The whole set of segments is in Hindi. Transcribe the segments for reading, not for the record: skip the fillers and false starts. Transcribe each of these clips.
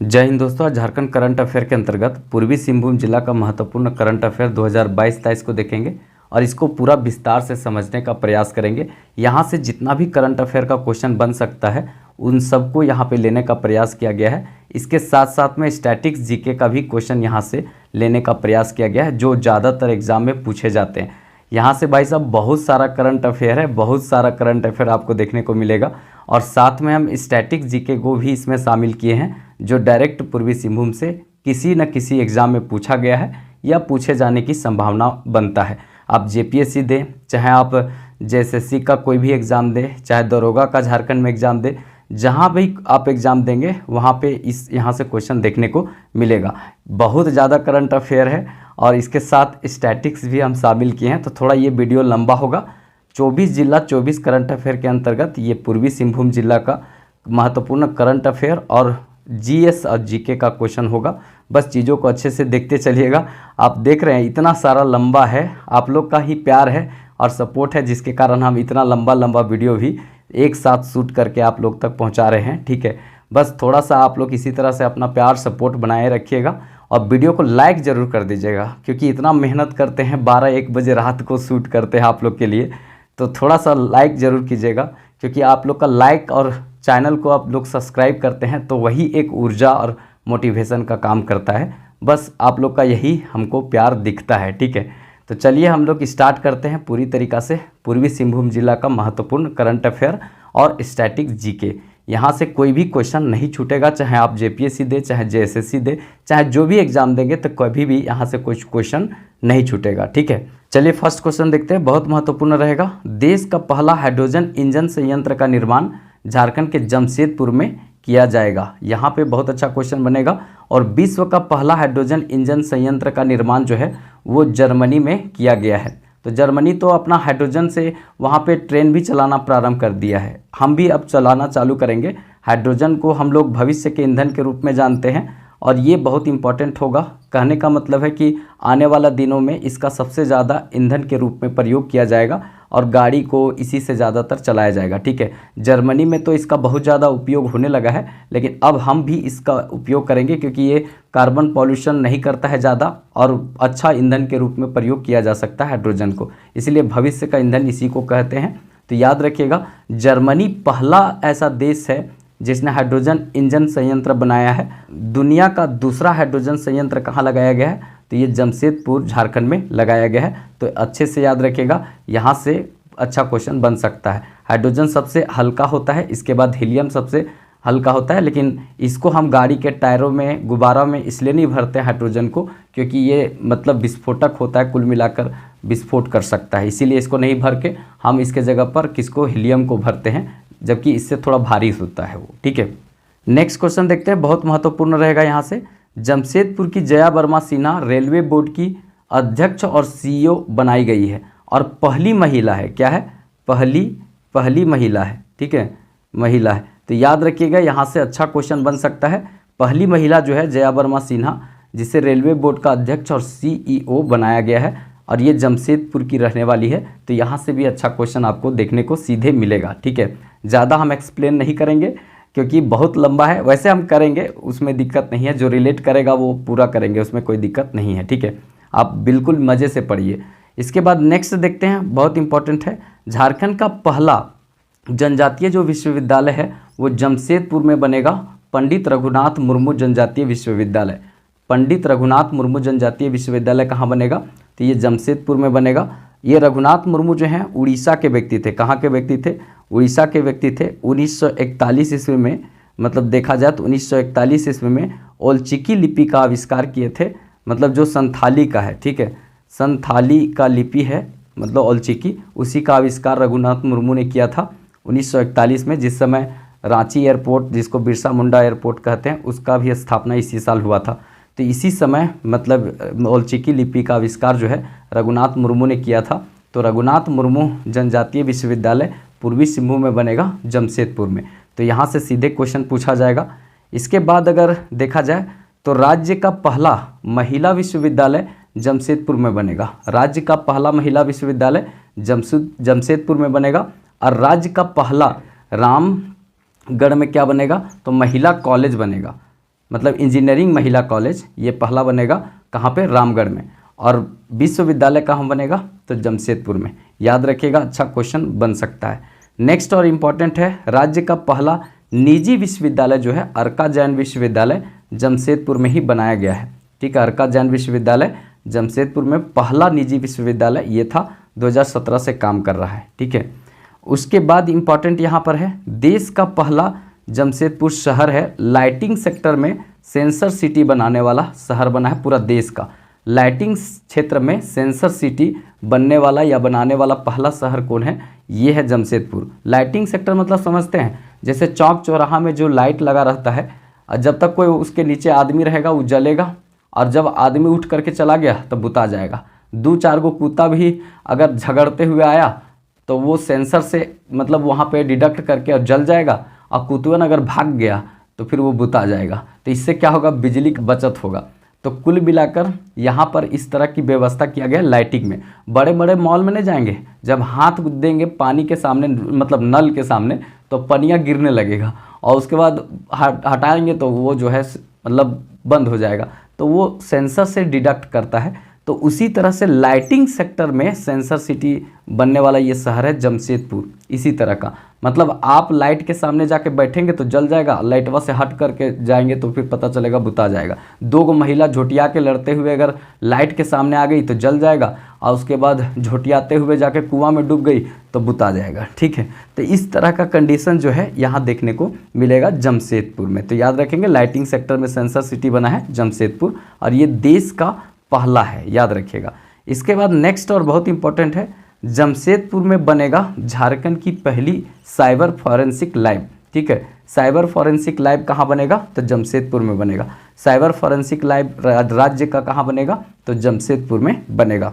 जय हिंद दोस्तों। आज झारखंड करंट अफेयर के अंतर्गत पूर्वी सिंहभूम जिला का महत्वपूर्ण करंट अफेयर 2022-23 को देखेंगे और इसको पूरा विस्तार से समझने का प्रयास करेंगे। यहाँ से जितना भी करंट अफेयर का क्वेश्चन बन सकता है उन सबको यहाँ पे लेने का प्रयास किया गया है। इसके साथ साथ में स्टैटिक्स जीके का भी क्वेश्चन यहाँ से लेने का प्रयास किया गया है जो ज़्यादातर एग्जाम में पूछे जाते हैं। यहाँ से भाई साहब बहुत सारा करंट अफेयर है, बहुत सारा करंट अफेयर आपको देखने को मिलेगा और साथ में हम स्टैटिक जीके को भी इसमें शामिल किए हैं जो डायरेक्ट पूर्वी सिंहभूम से किसी न किसी एग्ज़ाम में पूछा गया है या पूछे जाने की संभावना बनता है। आप जेपीएससी दें, चाहे आप जेएसएससी का कोई भी एग्ज़ाम दें, चाहे दरोगा का झारखंड में एग्ज़ाम दें, जहाँ भी आप एग्ज़ाम देंगे वहाँ पे यहाँ से क्वेश्चन देखने को मिलेगा। बहुत ज़्यादा करंट अफेयर है और इसके साथ स्टैटिक्स भी हम शामिल किए हैं तो थोड़ा ये वीडियो लंबा होगा। 24 जिला 24 करंट अफेयर के अंतर्गत ये पूर्वी सिंहभूम जिला का महत्वपूर्ण करंट अफेयर और जीएस और जीके का क्वेश्चन होगा। बस चीज़ों को अच्छे से देखते चलिएगा। आप देख रहे हैं इतना सारा लंबा है, आप लोग का ही प्यार है और सपोर्ट है जिसके कारण हम इतना लंबा वीडियो भी एक साथ शूट करके आप लोग तक पहुंचा रहे हैं। ठीक है, बस थोड़ा सा आप लोग इसी तरह से अपना प्यार सपोर्ट बनाए रखिएगा और वीडियो को लाइक ज़रूर कर दीजिएगा क्योंकि इतना मेहनत करते हैं, 12-1 बजे रात को शूट करते हैं आप लोग के लिए, तो थोड़ा सा लाइक ज़रूर कीजिएगा क्योंकि आप लोग का लाइक और चैनल को आप लोग सब्सक्राइब करते हैं तो वही एक ऊर्जा और मोटिवेशन का काम करता है। बस आप लोग का यही हमको प्यार दिखता है। ठीक है, तो चलिए हम लोग स्टार्ट करते हैं पूरी तरीक़ा से पूर्वी सिंहभूम जिला का महत्वपूर्ण करंट अफेयर और स्टैटिक जीके। यहाँ से कोई भी क्वेश्चन नहीं छूटेगा, चाहे आप जेपीएससी दे, चाहे जेएसएससी दे, चाहे जो भी एग्ज़ाम देंगे तो कभी भी यहाँ से कोई क्वेश्चन नहीं छूटेगा। ठीक है, चलिए फर्स्ट क्वेश्चन देखते हैं, बहुत महत्वपूर्ण रहेगा। देश का पहला हाइड्रोजन इंजन संयंत्र का निर्माण झारखंड के जमशेदपुर में किया जाएगा। यहाँ पे बहुत अच्छा क्वेश्चन बनेगा। और विश्व का पहला हाइड्रोजन इंजन संयंत्र का निर्माण जो है वो जर्मनी में किया गया है। तो जर्मनी तो अपना हाइड्रोजन से वहाँ पे ट्रेन भी चलाना प्रारंभ कर दिया है, हम भी अब चलाना चालू करेंगे। हाइड्रोजन को हम लोग भविष्य के ईंधन के रूप में जानते हैं और ये बहुत इंपॉर्टेंट होगा। कहने का मतलब है कि आने वाला दिनों में इसका सबसे ज़्यादा ईंधन के रूप में प्रयोग किया जाएगा और गाड़ी को इसी से ज़्यादातर चलाया जाएगा। ठीक है, जर्मनी में तो इसका बहुत ज़्यादा उपयोग होने लगा है लेकिन अब हम भी इसका उपयोग करेंगे क्योंकि ये कार्बन पॉल्यूशन नहीं करता है ज़्यादा और अच्छा ईंधन के रूप में प्रयोग किया जा सकता है हाइड्रोजन को, इसलिए भविष्य का ईंधन इसी को कहते हैं। तो याद रखिएगा, जर्मनी पहला ऐसा देश है जिसने हाइड्रोजन इंजन संयंत्र बनाया है। दुनिया का दूसरा हाइड्रोजन संयंत्र कहाँ लगाया गया है तो ये जमशेदपुर झारखंड में लगाया गया है। तो अच्छे से याद रखिएगा, यहाँ से अच्छा क्वेश्चन बन सकता है। हाइड्रोजन सबसे हल्का होता है, इसके बाद हीलियम सबसे हल्का होता है, लेकिन इसको हम गाड़ी के टायरों में, गुब्बारा में इसलिए नहीं भरते हैं हाइड्रोजन को क्योंकि ये मतलब विस्फोटक होता है, कुल मिलाकर विस्फोट कर सकता है, इसीलिए इसको नहीं भर के हम इसके जगह पर किसको, हीलियम को भरते हैं, जबकि इससे थोड़ा भारी होता है वो। ठीक है, नेक्स्ट क्वेश्चन देखते हैं, बहुत महत्वपूर्ण रहेगा। यहाँ से जमशेदपुर की जया वर्मा सिन्हा रेलवे बोर्ड की अध्यक्ष और सीईओ बनाई गई है और पहली महिला है। क्या है? पहली महिला है। ठीक है, महिला है। तो याद रखिएगा, यहाँ से अच्छा क्वेश्चन बन सकता है। पहली महिला जो है जया वर्मा सिन्हा, जिसे रेलवे बोर्ड का अध्यक्ष और सीईओ बनाया गया है और ये जमशेदपुर की रहने वाली है। तो यहाँ से भी अच्छा क्वेश्चन आपको देखने को सीधे मिलेगा। ठीक है, ज़्यादा हम एक्सप्लेन नहीं करेंगे क्योंकि बहुत लंबा है, वैसे हम करेंगे, उसमें दिक्कत नहीं है, जो रिलेट करेगा वो पूरा करेंगे, उसमें कोई दिक्कत नहीं है। ठीक है, आप बिल्कुल मज़े से पढ़िए। इसके बाद नेक्स्ट देखते हैं, बहुत इंपॉर्टेंट है। झारखंड का पहला जनजातीय जो विश्वविद्यालय है वो जमशेदपुर में बनेगा, पंडित रघुनाथ मुर्मू जनजातीय विश्वविद्यालय। पंडित रघुनाथ मुर्मू जनजातीय विश्वविद्यालय कहाँ बनेगा तो ये जमशेदपुर में बनेगा। ये रघुनाथ मुर्मू जो हैं उड़ीसा के व्यक्ति थे। कहाँ के व्यक्ति थे? उड़ीसा के व्यक्ति थे। 1941 ईस्वी में, मतलब देखा जाए तो 1941 ईस्वी में ओलचिकी लिपि का आविष्कार किए थे, मतलब जो संथाली का है। ठीक है, संथाली का लिपि है मतलब ओलचिकी, उसी का आविष्कार रघुनाथ मुर्मू ने किया था 1941 में, जिस समय रांची एयरपोर्ट, जिसको बिरसा मुंडा एयरपोर्ट कहते हैं, उसका भी स्थापना इसी साल हुआ था। तो इसी समय मतलब ओलचिकी लिपि का आविष्कार जो है रघुनाथ मुर्मू ने किया था। तो रघुनाथ मुर्मू जनजातीय विश्वविद्यालय पूर्वी सिंहभूम में बनेगा, जमशेदपुर में। तो यहाँ से सीधे क्वेश्चन पूछा जाएगा। इसके बाद अगर देखा जाए तो राज्य का पहला महिला विश्वविद्यालय जमशेदपुर में बनेगा। राज्य का पहला महिला विश्वविद्यालय जमशेदपुर में बनेगा और राज्य का पहला रामगढ़ में क्या बनेगा तो महिला कॉलेज बनेगा। मतलब इंजीनियरिंग महिला कॉलेज ये पहला बनेगा कहाँ पे, रामगढ़ में। और विश्वविद्यालय कहाँ बनेगा, तो जमशेदपुर में। याद रखिएगा, अच्छा क्वेश्चन बन सकता है। नेक्स्ट और इम्पॉर्टेंट है, राज्य का पहला निजी विश्वविद्यालय जो है अर्का जैन विश्वविद्यालय जमशेदपुर में ही बनाया गया है। ठीक है, अर्का जैन विश्वविद्यालय जमशेदपुर में पहला निजी विश्वविद्यालय ये था, 2017 से काम कर रहा है। ठीक है, उसके बाद इम्पॉर्टेंट यहाँ पर है, देश का पहला जमशेदपुर शहर है लाइटिंग सेक्टर में सेंसर सिटी बनाने वाला शहर बना है पूरा देश का। लाइटिंग क्षेत्र में सेंसर सिटी बनने वाला या बनाने वाला पहला शहर कौन है, ये है जमशेदपुर। लाइटिंग सेक्टर मतलब समझते हैं, जैसे चौक चौराहा में जो लाइट लगा रहता है, जब तक कोई उसके नीचे आदमी रहेगा वो जलेगा, और जब आदमी उठ करके चला गया तो बुता जाएगा। 2-4 गो कुत्ता भी अगर झगड़ते हुए आया तो वो सेंसर से मतलब वहाँ पे डिडक्ट करके और जल जाएगा, और कुतुअन अगर भाग गया तो फिर वो बुता जाएगा। तो इससे क्या होगा, बिजली की बचत होगा। तो कुल मिलाकर यहाँ पर इस तरह की व्यवस्था किया गया लाइटिंग में। बड़े बड़े मॉल में नहीं जाएंगे, जब हाथ देंगे पानी के सामने मतलब नल के सामने तो पनिया गिरने लगेगा, और उसके बाद हटाएंगे तो वो जो है मतलब बंद हो जाएगा। तो वो सेंसर से डिडक्ट करता है। तो उसी तरह से लाइटिंग सेक्टर में सेंसर सिटी बनने वाला ये शहर है जमशेदपुर। इसी तरह का मतलब आप लाइट के सामने जाके बैठेंगे तो जल जाएगा, लाइटवा से हट करके जाएंगे तो फिर पता चलेगा बुता जाएगा। 2 गो महिला झोटिया के लड़ते हुए अगर लाइट के सामने आ गई तो जल जाएगा, और उसके बाद झोटियाते हुए जाके कुआं में डूब गई तो बुता जाएगा। ठीक है, तो इस तरह का कंडीशन जो है यहाँ देखने को मिलेगा जमशेदपुर में। तो याद रखेंगे, लाइटिंग सेक्टर में सेंसर सिटी बना है जमशेदपुर, और ये देश का पहला है, याद रखिएगा। इसके बाद नेक्स्ट और बहुत इंपॉर्टेंट है, जमशेदपुर में बनेगा झारखंड की पहली साइबर फॉरेंसिक लैब। ठीक है, साइबर फॉरेंसिक लैब कहाँ बनेगा, तो जमशेदपुर में बनेगा। साइबर फॉरेंसिक लैब राज्य का कहाँ बनेगा, तो जमशेदपुर में बनेगा,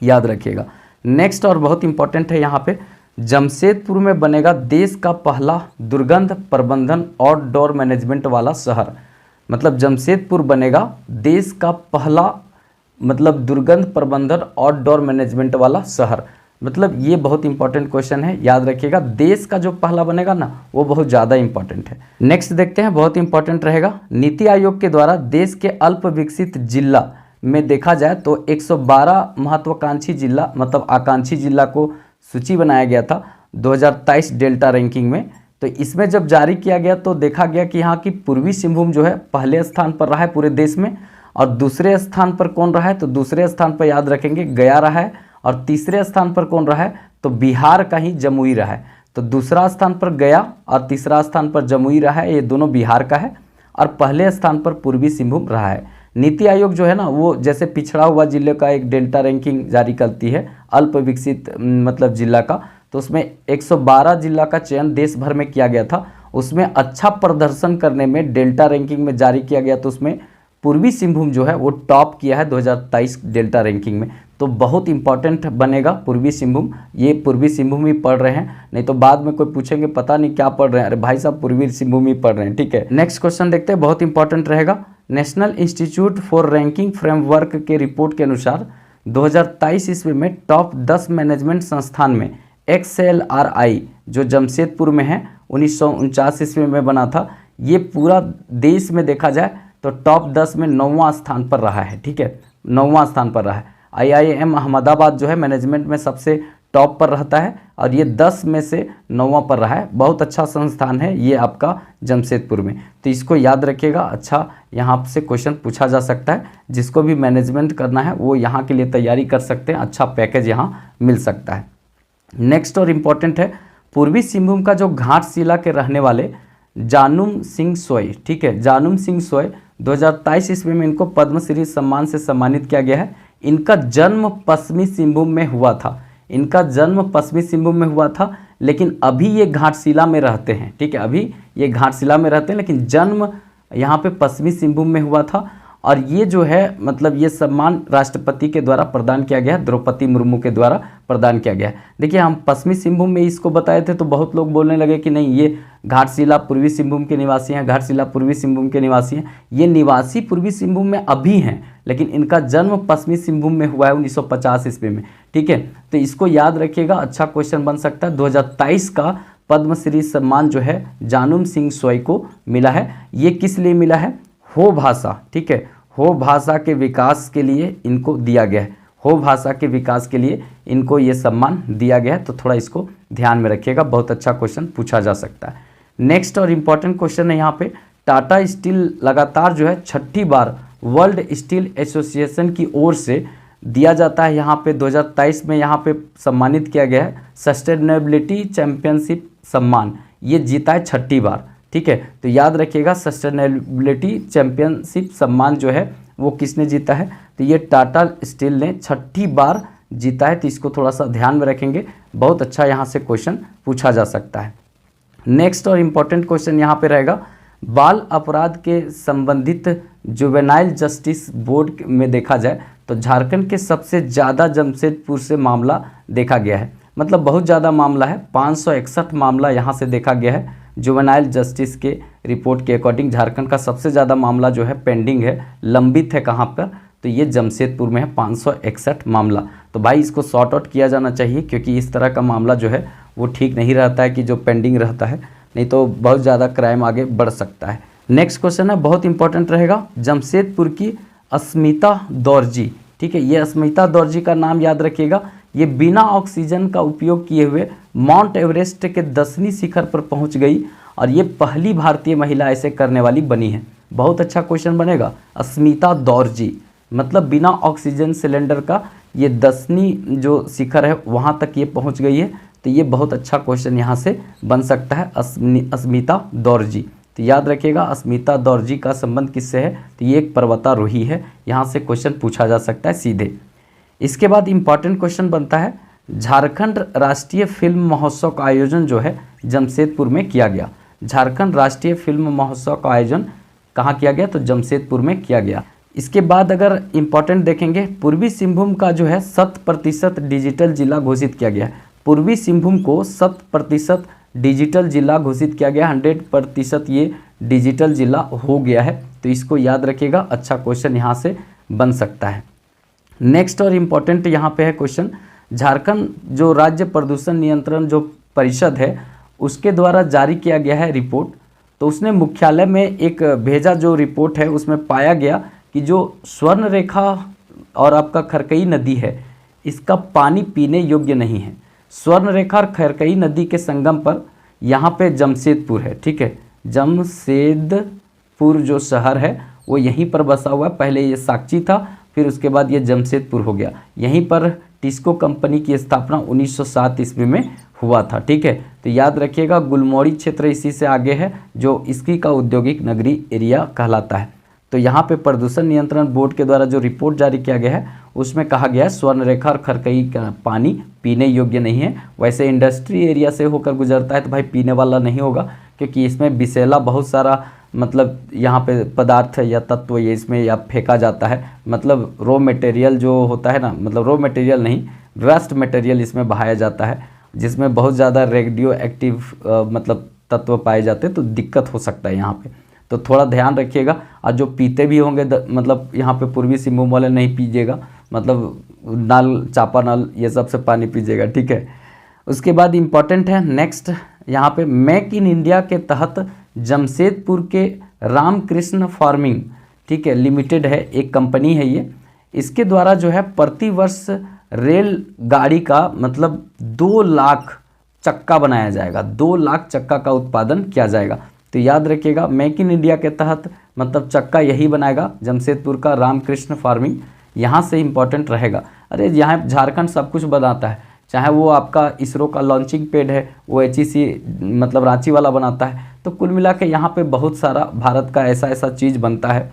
याद रखिएगा। नेक्स्ट और बहुत इंपॉर्टेंट है यहाँ पे, जमशेदपुर में बनेगा देश का पहला दुर्गंध प्रबंधन आउटडोर मैनेजमेंट वाला शहर। मतलब जमशेदपुर बनेगा देश का पहला मतलब दुर्गंध प्रबंधन आउटडोर मैनेजमेंट वाला शहर। मतलब ये बहुत इंपॉर्टेंट क्वेश्चन है, याद रखिएगा। देश का जो पहला बनेगा ना वो बहुत ज़्यादा इंपॉर्टेंट है। नेक्स्ट देखते हैं, बहुत इंपॉर्टेंट रहेगा, नीति आयोग के द्वारा देश के अल्प विकसित जिला में देखा जाए तो 112 महत्वाकांक्षी जिला मतलब आकांक्षी जिला को सूची बनाया गया था 2023 डेल्टा रैंकिंग में। तो इसमें जब जारी किया गया तो देखा गया कि यहाँ की पूर्वी सिंहभूम जो है पहले स्थान पर रहा है पूरे देश में, और दूसरे स्थान पर कौन रहा है, तो दूसरे स्थान पर याद रखेंगे गया रहा है, और तीसरे स्थान पर कौन रहा है, तो बिहार का ही जमुई रहा है। तो दूसरा स्थान पर गया और तीसरा स्थान पर जमुई रहा है, ये दोनों बिहार का है, और पहले स्थान पर पूर्वी सिंहभूम रहा है। नीति आयोग जो है ना वो जैसे पिछड़ा हुआ जिले का एक डेल्टा रैंकिंग जारी करती है अल्प विकसित मतलब जिला का, तो उसमें 112 जिला का चयन देश भर में किया गया था। उसमें अच्छा प्रदर्शन करने में डेल्टा रैंकिंग में जारी किया गया, तो उसमें पूर्वी सिंहभूम जो है वो टॉप किया है 2023 डेल्टा रैंकिंग में। तो बहुत इंपॉर्टेंट बनेगा पूर्वी सिंहभूम। ये पूर्वी सिंहभूम ही पढ़ रहे हैं, नहीं तो बाद में कोई पूछेंगे पता नहीं क्या पढ़ रहे हैं, अरे भाई साहब पूर्वी सिंहभूम ही पढ़ रहे हैं। ठीक है, नेक्स्ट क्वेश्चन देखते हैं, बहुत इंपॉर्टेंट रहेगा। National institute for ranking framework के रिपोर्ट के अनुसार 2023 ईस्वी में टॉप 10 मैनेजमेंट संस्थान में XLRI जो जमशेदपुर में है 1949 ईस्वी में बना था, ये पूरा देश में देखा जाए तो टॉप 10 में 9वां स्थान पर रहा है। ठीक है, 9वां स्थान पर रहा है। IIM अहमदाबाद जो है मैनेजमेंट में सबसे टॉप पर रहता है, और ये 10 में से 9वां पर रहा है। बहुत अच्छा संस्थान है ये आपका जमशेदपुर में, तो इसको याद रखिएगा। अच्छा, यहाँ से क्वेश्चन पूछा जा सकता है, जिसको भी मैनेजमेंट करना है वो यहाँ के लिए तैयारी कर सकते हैं, अच्छा पैकेज यहाँ मिल सकता है। नेक्स्ट और इम्पॉर्टेंट है, पूर्वी सिंहभूम का जो घाटशिला के रहने वाले जानुम सिंह सोय, ठीक है, जानुम सिंह सोय 2023 ईस्वी में इनको पद्मश्री सम्मान से सम्मानित किया गया है। इनका जन्म पश्चिमी सिंहभूम में हुआ था, इनका जन्म पश्चिमी सिंहभूम में हुआ था, लेकिन अभी ये घाटशिला में रहते हैं। ठीक है, अभी ये घाटशिला में रहते हैं, लेकिन जन्म यहाँ पे पश्चिमी सिंहभूम में हुआ था। और ये जो है मतलब ये सम्मान राष्ट्रपति के द्वारा प्रदान किया गया है, द्रौपदी मुर्मू के द्वारा प्रदान किया गया है। देखिए, हम पश्चिमी सिंहभूम में इसको बताए थे तो बहुत लोग बोलने लगे कि नहीं ये घाटशिला पूर्वी सिंहभूम के निवासी हैं, घाटशिला पूर्वी सिंहभूम के निवासी हैं। ये निवासी पूर्वी सिंहभूम में अभी हैं, लेकिन इनका जन्म पश्चिमी सिंहभूम में हुआ है 1950 ईस्वी में। ठीक है, तो इसको याद रखिएगा, अच्छा क्वेश्चन बन सकता है। 2023 का पद्मश्री सम्मान जो है जानुम सिंह सोय को मिला है। ये किस लिए मिला है? हो भाषा, ठीक है, हो भाषा के विकास के लिए इनको दिया गया है, हो भाषा के विकास के लिए इनको ये सम्मान दिया गया है। तो थोड़ा इसको ध्यान में रखिएगा, बहुत अच्छा क्वेश्चन पूछा जा सकता है। नेक्स्ट और इम्पॉर्टेंट क्वेश्चन है यहाँ पे, टाटा स्टील लगातार जो है 6ठी बार वर्ल्ड स्टील एसोसिएशन की ओर से दिया जाता है, यहाँ पे 2023 में यहाँ पे सम्मानित किया गया है सस्टेनेबिलिटी चैंपियनशिप सम्मान, ये जीता है 6ठी बार, ठीक है। तो याद रखिएगा सस्टेनेबिलिटी चैंपियनशिप सम्मान जो है वो किसने जीता है, तो ये टाटा स्टील ने 6ठी बार जीता है। तो इसको थोड़ा सा ध्यान में रखेंगे, बहुत अच्छा यहाँ से क्वेश्चन पूछा जा सकता है। नेक्स्ट और इम्पॉर्टेंट क्वेश्चन यहाँ पे रहेगा, बाल अपराध के संबंधित जुवेनाइल जस्टिस बोर्ड में देखा जाए तो झारखंड के सबसे ज़्यादा जमशेदपुर से मामला देखा गया है, मतलब बहुत ज़्यादा मामला है, 561 मामला यहाँ से देखा गया है। जुवेनाइल जस्टिस के रिपोर्ट के अकॉर्डिंग झारखंड का सबसे ज़्यादा मामला जो है पेंडिंग है, लंबित है कहाँ पर, तो ये जमशेदपुर में है 561 मामला। तो भाई इसको सॉर्ट आउट किया जाना चाहिए, क्योंकि इस तरह का मामला जो है वो ठीक नहीं रहता है कि जो पेंडिंग रहता है, नहीं तो बहुत ज़्यादा क्राइम आगे बढ़ सकता है। नेक्स्ट क्वेश्चन है, बहुत इंपॉर्टेंट रहेगा, जमशेदपुर की अस्मिता दौरजी, ठीक है, ये अस्मिता दौरजी का नाम याद रखिएगा। ये बिना ऑक्सीजन का उपयोग किए हुए माउंट एवरेस्ट के 10वीं शिखर पर पहुंच गई और ये पहली भारतीय महिला ऐसे करने वाली बनी है। बहुत अच्छा क्वेश्चन बनेगा, अस्मिता दौरजी, मतलब बिना ऑक्सीजन सिलेंडर का ये 10वीं जो शिखर है वहाँ तक ये पहुँच गई है। तो ये बहुत अच्छा क्वेश्चन यहाँ से बन सकता है, अस्मिता दौरजी। तो याद रखिएगा अस्मिता दौरजी का संबंध किससे है, तो ये एक पर्वतारोही है, यहाँ से क्वेश्चन पूछा जा सकता है सीधे। इसके बाद इम्पॉर्टेंट क्वेश्चन बनता है, झारखंड राष्ट्रीय फिल्म महोत्सव का आयोजन जो है जमशेदपुर में किया गया। झारखंड राष्ट्रीय फिल्म महोत्सव का आयोजन कहाँ किया गया, तो जमशेदपुर में किया गया। इसके बाद अगर इम्पॉर्टेंट देखेंगे, पूर्वी सिंहभूम का जो है 100% डिजिटल जिला घोषित किया गया है। पूर्वी सिंहभूम को 100% डिजिटल जिला घोषित किया गया, 100% ये डिजिटल जिला हो गया है। तो इसको याद रखिएगा, अच्छा क्वेश्चन यहाँ से बन सकता है। नेक्स्ट और इम्पॉर्टेंट यहाँ पे है क्वेश्चन, झारखंड जो राज्य प्रदूषण नियंत्रण जो परिषद है उसके द्वारा जारी किया गया है रिपोर्ट, तो उसने मुख्यालय में एक भेजा जो रिपोर्ट है उसमें पाया गया कि जो स्वर्ण रेखा और आपका खरकई नदी है इसका पानी पीने योग्य नहीं है। स्वर्ण रेखा और खरकई नदी के संगम पर यहाँ पे जमशेदपुर है, ठीक है, जमशेदपुर जो शहर है वो यहीं पर बसा हुआ है। पहले ये साक्षी था, फिर उसके बाद ये जमशेदपुर हो गया। यहीं पर टिस्को कंपनी की स्थापना 1907 ईस्वी में हुआ था, ठीक है। तो याद रखिएगा गुलमोड़ी क्षेत्र इसी से आगे है, जो इसकी का औद्योगिक नगरी एरिया कहलाता है। तो यहाँ पे प्रदूषण नियंत्रण बोर्ड के द्वारा जो रिपोर्ट जारी किया गया है उसमें कहा गया है स्वर्ण रेखा और खरकई का पानी पीने योग्य नहीं है। वैसे इंडस्ट्री एरिया से होकर गुजरता है तो भाई पीने वाला नहीं होगा, क्योंकि इसमें विषैला बहुत सारा मतलब यहाँ पे पदार्थ या तत्व ये इसमें या फेंका जाता है, मतलब रॉ मटेरियल जो होता है ना, मतलब रॉ मटेरियल नहीं वेस्ट मटेरियल इसमें बहाया जाता है, जिसमें बहुत ज़्यादा रेडियो एक्टिव मतलब तत्व पाए जाते हैं, तो दिक्कत हो सकता है यहाँ पे। तो थोड़ा ध्यान रखिएगा। और जो पीते भी होंगे मतलब यहाँ पे पूर्वी सिंहभूम वाले नहीं पीजिएगा, मतलब नल चापा नल ये सब से पानी पीजिएगा, ठीक है। उसके बाद इम्पॉर्टेंट है नेक्स्ट यहाँ पे, मेक इन इंडिया के तहत जमशेदपुर के रामकृष्ण फार्मिंग, ठीक है, लिमिटेड है, एक कंपनी है ये, इसके द्वारा जो है प्रति वर्ष रेल गाड़ी का मतलब 2 लाख चक्का बनाया जाएगा, 2 लाख चक्का का उत्पादन किया जाएगा। तो याद रखिएगा मेक इन इंडिया के तहत मतलब चक्का यही बनाएगा जमशेदपुर का रामकृष्ण फार्मिंग, यहाँ से इम्पॉर्टेंट रहेगा। अरे यहाँ झारखंड सब कुछ बनाता है, चाहे वो आपका इसरो का लॉन्चिंग पैड है वो HEC मतलब रांची वाला बनाता है। तो कुल मिला के यहाँ पे बहुत सारा भारत का ऐसा ऐसा चीज़ बनता है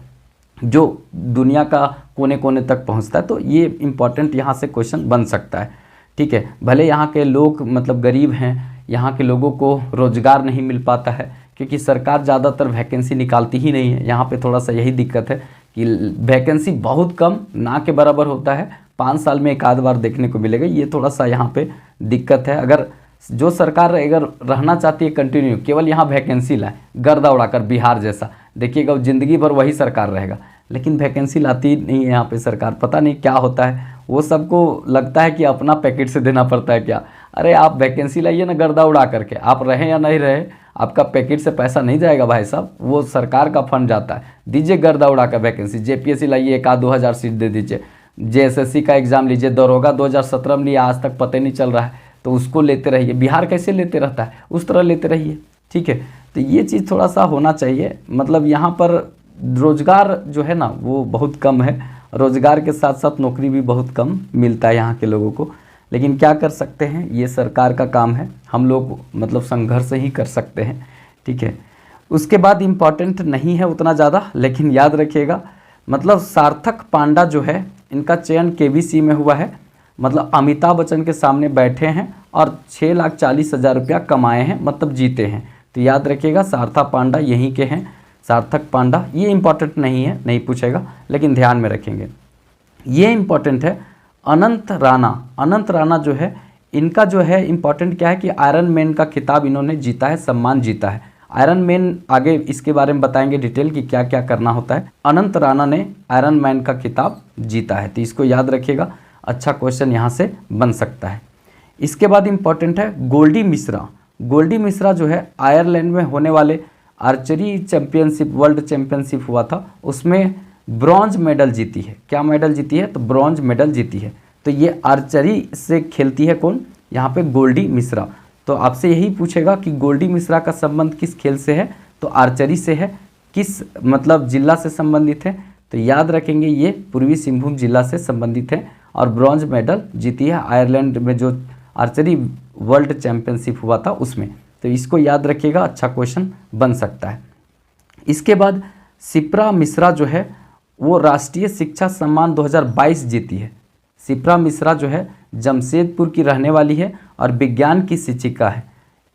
जो दुनिया का कोने कोने तक पहुँचता है। तो ये इम्पॉर्टेंट यहाँ से क्वेश्चन बन सकता है, ठीक है। भले यहाँ के लोग मतलब गरीब हैं, यहाँ के लोगों को रोज़गार नहीं मिल पाता है क्योंकि सरकार ज़्यादातर वैकेंसी निकालती ही नहीं है। यहाँ पे थोड़ा सा यही दिक्कत है कि वैकेंसी बहुत कम ना के बराबर होता है, 5 साल में एक आध बार देखने को मिलेगा। ये थोड़ा सा यहाँ पे दिक्कत है। अगर जो सरकार अगर रहना चाहती है कंटिन्यू केवल यहाँ वैकेंसी लाए गर्दा उड़ाकर बिहार जैसा, देखिएगा ज़िंदगी भर वही सरकार रहेगा, लेकिन वैकेंसी लाती नहीं है यहाँ पे सरकार। पता नहीं क्या होता है, वो सबको लगता है कि अपना पैकेट से देना पड़ता है क्या। अरे आप वैकेंसी लाइए ना गर्दा उड़ा करके, आप रहें या नहीं रहे आपका पैकेट से पैसा नहीं जाएगा भाई साहब, वो सरकार का फंड जाता है। दीजिए गर्दा उड़ा का वैकेंसी, जेपीएससी लाइए 1-2 हज़ार सीट दे दीजिए, जेएसएससी का एग्जाम लीजिए, दरोगा 2017 में लिया, आज तक पता ही नहीं चल रहा है, तो उसको लेते रहिए। बिहार कैसे लेते रहता है, उस तरह लेते रहिए, ठीक है। तो ये चीज़ थोड़ा सा होना चाहिए। मतलब यहाँ पर रोजगार जो है ना वो बहुत कम है, रोजगार के साथ साथ नौकरी भी बहुत कम मिलता है यहाँ के लोगों को, लेकिन क्या कर सकते हैं, ये सरकार का काम है, हम लोग मतलब संघर्ष ही कर सकते हैं, ठीक है। उसके बाद इम्पॉर्टेंट नहीं है उतना ज़्यादा, लेकिन याद रखिएगा मतलब सार्थक पांडा जो है इनका चयन केबीसी में हुआ है। मतलब अमिताभ बच्चन के सामने बैठे हैं और 6,40,000 रुपया कमाए हैं, मतलब जीते हैं। तो याद रखिएगा सार्थक पांडा यहीं के हैं, सार्थक पांडा। ये इम्पॉर्टेंट नहीं है, नहीं पूछेगा, लेकिन ध्यान में रखेंगे। ये इम्पॉर्टेंट है अनंत राणा। अनंत राणा जो है इनका जो है इम्पॉर्टेंट क्या है कि आयरन मैन का खिताब इन्होंने जीता है, सम्मान जीता है। आयरन मैन आगे इसके बारे में बताएंगे डिटेल कि क्या क्या करना होता है। अनंत राणा ने आयरन मैन का खिताब जीता है, तो इसको याद रखिएगा, अच्छा क्वेश्चन यहाँ से बन सकता है। इसके बाद इम्पॉर्टेंट है गोल्डी मिश्रा। गोल्डी मिश्रा जो है आयरलैंड में होने वाले आर्चरी चैंपियनशिप, वर्ल्ड चैंपियनशिप हुआ था, उसमें ब्रॉन्ज मेडल जीती है। क्या मेडल जीती है, तो ब्रॉन्ज मेडल जीती है। तो ये आर्चरी से खेलती है कौन, यहाँ पे गोल्डी मिश्रा। तो आपसे यही पूछेगा कि गोल्डी मिश्रा का संबंध किस खेल से है, तो आर्चरी से है। किस मतलब जिला से संबंधित है, तो याद रखेंगे ये पूर्वी सिंहभूम जिला से संबंधित है और ब्रॉन्ज मेडल जीती है आयरलैंड में जो आर्चरी वर्ल्ड चैंपियनशिप हुआ था उसमें। तो इसको याद रखिएगा, अच्छा क्वेश्चन बन सकता है। इसके बाद शिप्रा मिश्रा जो है वो राष्ट्रीय शिक्षा सम्मान 2022 जीती है। शिप्रा मिश्रा जो है जमशेदपुर की रहने वाली है और विज्ञान की शिक्षिका है।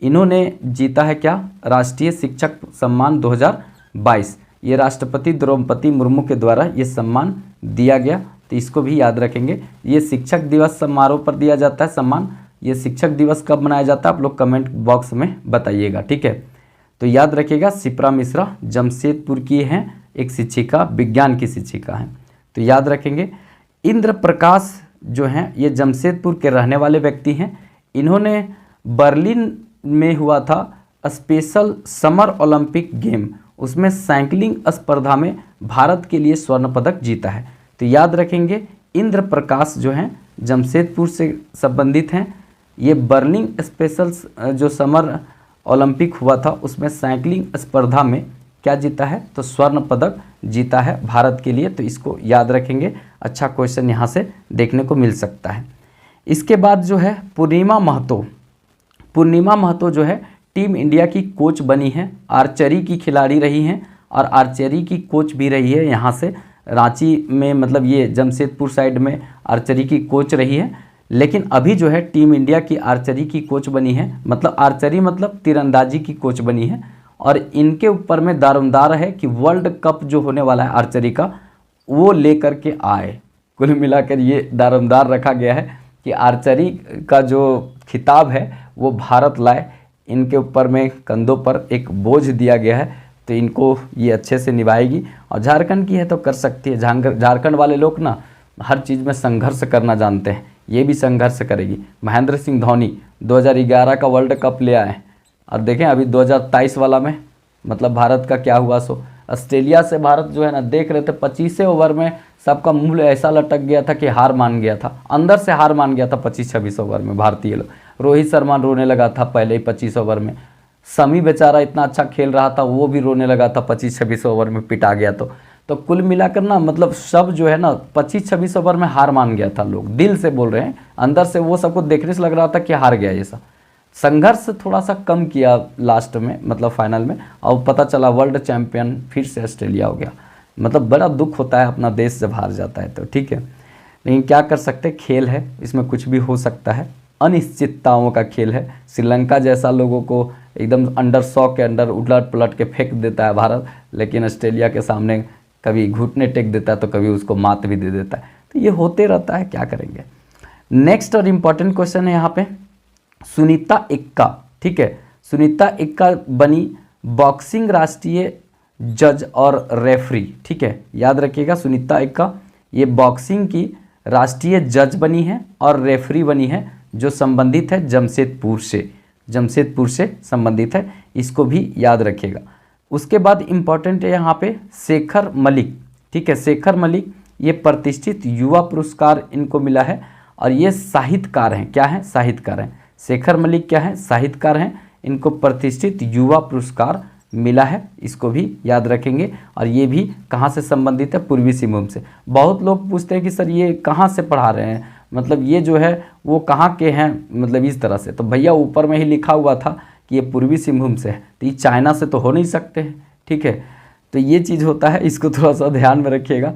इन्होंने जीता है क्या, राष्ट्रीय शिक्षक सम्मान 2022। ये राष्ट्रपति द्रौपदी मुर्मू के द्वारा ये सम्मान दिया गया, तो इसको भी याद रखेंगे। ये शिक्षक दिवस समारोह पर दिया जाता है सम्मान। ये शिक्षक दिवस कब मनाया जाता है आप लोग कमेंट बॉक्स में बताइएगा, ठीक है। तो याद रखिएगा शिप्रा मिश्रा जमशेदपुर की हैं, एक शिक्षिका, विज्ञान की शिक्षिका हैं, तो याद रखेंगे। इंद्र प्रकाश जो हैं ये जमशेदपुर के रहने वाले व्यक्ति हैं। इन्होंने बर्लिन में हुआ था स्पेशल समर ओलंपिक गेम, उसमें साइकिलिंग स्पर्धा में भारत के लिए स्वर्ण पदक जीता है। तो याद रखेंगे इंद्र प्रकाश जो हैं जमशेदपुर से संबंधित हैं। ये बर्लिन स्पेशल जो समर ओलंपिक हुआ था उसमें साइकिलिंग स्पर्धा में क्या जीता है, तो स्वर्ण पदक जीता है भारत के लिए। तो इसको याद रखेंगे, अच्छा क्वेश्चन यहाँ से देखने को मिल सकता है। इसके बाद जो है पूर्णिमा महतो। पूर्णिमा महतो जो है टीम इंडिया की कोच बनी है, आर्चरी की खिलाड़ी रही हैं और आर्चरी की कोच भी रही है। यहाँ से रांची में मतलब ये जमशेदपुर साइड में आर्चरी की कोच रही है, लेकिन अभी जो है टीम इंडिया की आर्चरी की कोच बनी है। मतलब आर्चरी मतलब तीरंदाजी की कोच बनी है और इनके ऊपर में दारोमदार है कि वर्ल्ड कप जो होने वाला है आर्चरी का वो लेकर के आए। कुल मिलाकर ये दारोमदार रखा गया है कि आर्चरी का जो खिताब है वो भारत लाए। इनके ऊपर में कंधों पर एक बोझ दिया गया है, तो इनको ये अच्छे से निभाएगी। और झारखंड की है तो कर सकती है। झारखंड वाले लोग ना हर चीज़ में संघर्ष करना जानते हैं, ये भी संघर्ष करेगी। महेंद्र सिंह धोनी 2011 का वर्ल्ड कप ले आए और देखें अभी 2023 वाला में मतलब भारत का क्या हुआ। सो ऑस्ट्रेलिया से भारत जो है ना देख रहे थे 25वें ओवर में सबका मुंह ऐसा लटक गया था कि हार मान गया था, अंदर से हार मान गया था 25-26 ओवर में भारतीय लोग। रोहित शर्मा रोने लगा था पहले ही 25 ओवर में। समी बेचारा इतना अच्छा खेल रहा था वो भी रोने लगा था 25-26 ओवर में पिटा गया। तो कुल मिलाकर ना मतलब सब जो है ना 25-26 ओवर में हार मान गया था। लोग दिल से बोल रहे हैं, अंदर से वो सबको देखने से लग रहा था कि हार गया। ये सब संघर्ष थोड़ा सा कम किया लास्ट में मतलब फाइनल में, और पता चला वर्ल्ड चैंपियन फिर से ऑस्ट्रेलिया हो गया। मतलब बड़ा दुख होता है अपना देश जब हार जाता है तो, ठीक है। लेकिन क्या कर सकते, खेल है, इसमें कुछ भी हो सकता है, अनिश्चितताओं का खेल है। श्रीलंका जैसा लोगों को एकदम अंडर 100 के अंडर उलट पलट के फेंक देता है भारत, लेकिन ऑस्ट्रेलिया के सामने कभी घुटने टेक देता है तो कभी उसको मात भी दे देता है। तो ये होते रहता है, क्या करेंगे। नेक्स्ट और इम्पॉर्टेंट क्वेश्चन है यहाँ पे सुनीता एक्का, ठीक है। सुनीता एक्का बनी बॉक्सिंग राष्ट्रीय जज और रेफरी, ठीक है। याद रखिएगा सुनीता एक्का ये बॉक्सिंग की राष्ट्रीय जज बनी है और रेफरी बनी है, जो संबंधित है जमशेदपुर से, जमशेदपुर से संबंधित है। इसको भी याद रखिएगा। उसके बाद इम्पॉर्टेंट है यहाँ पे शेखर मलिक, ठीक है, शेखर मलिक ये प्रतिष्ठित युवा पुरस्कार इनको मिला है और ये साहित्यकार हैं। क्या हैं? साहित्यकार हैं। शेखर मलिक क्या है? साहित्यकार हैं। इनको प्रतिष्ठित युवा पुरस्कार मिला है, इसको भी याद रखेंगे। और ये भी कहाँ से संबंधित है? पूर्वी सिंहभूम से। बहुत लोग पूछते हैं कि सर ये कहाँ से पढ़ा रहे हैं, मतलब ये जो है वो कहाँ के हैं, मतलब इस तरह से। तो भैया ऊपर में ही लिखा हुआ था कि ये पूर्वी सिंहभूम से है, तो ये चाइना से तो हो नहीं सकते हैं, ठीक है। तो ये चीज़ होता है, इसको थोड़ा सा ध्यान में रखिएगा।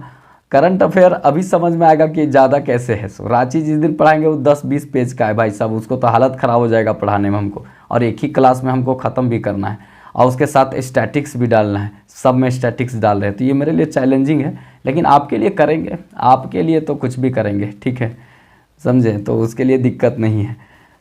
करंट अफेयर अभी समझ में आएगा कि ज़्यादा कैसे है। सो रांची जिस दिन पढ़ाएंगे वो 10-20 पेज का है भाई साहब, उसको तो हालत ख़राब हो जाएगा पढ़ाने में हमको, और एक ही क्लास में हमको ख़त्म भी करना है और उसके साथ स्टैटिक्स भी डालना है। सब में स्टैटिक्स डाल रहे हैं, तो ये मेरे लिए चैलेंजिंग है, लेकिन आपके लिए करेंगे, आपके लिए तो कुछ भी करेंगे, ठीक है, समझे, तो उसके लिए दिक्कत नहीं है।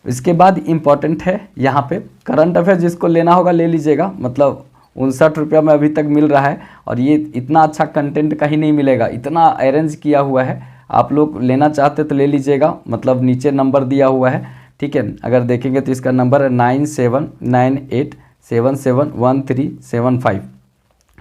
इसके बाद इम्पॉर्टेंट है यहाँ पे करंट अफेयर, जिसको लेना होगा ले लीजिएगा, मतलब 59 रुपया में अभी तक मिल रहा है और ये इतना अच्छा कंटेंट कहीं नहीं मिलेगा, इतना अरेंज किया हुआ है। आप लोग लेना चाहते तो ले लीजिएगा, मतलब नीचे नंबर दिया हुआ है, ठीक है। अगर देखेंगे तो इसका नंबर है 9798771375,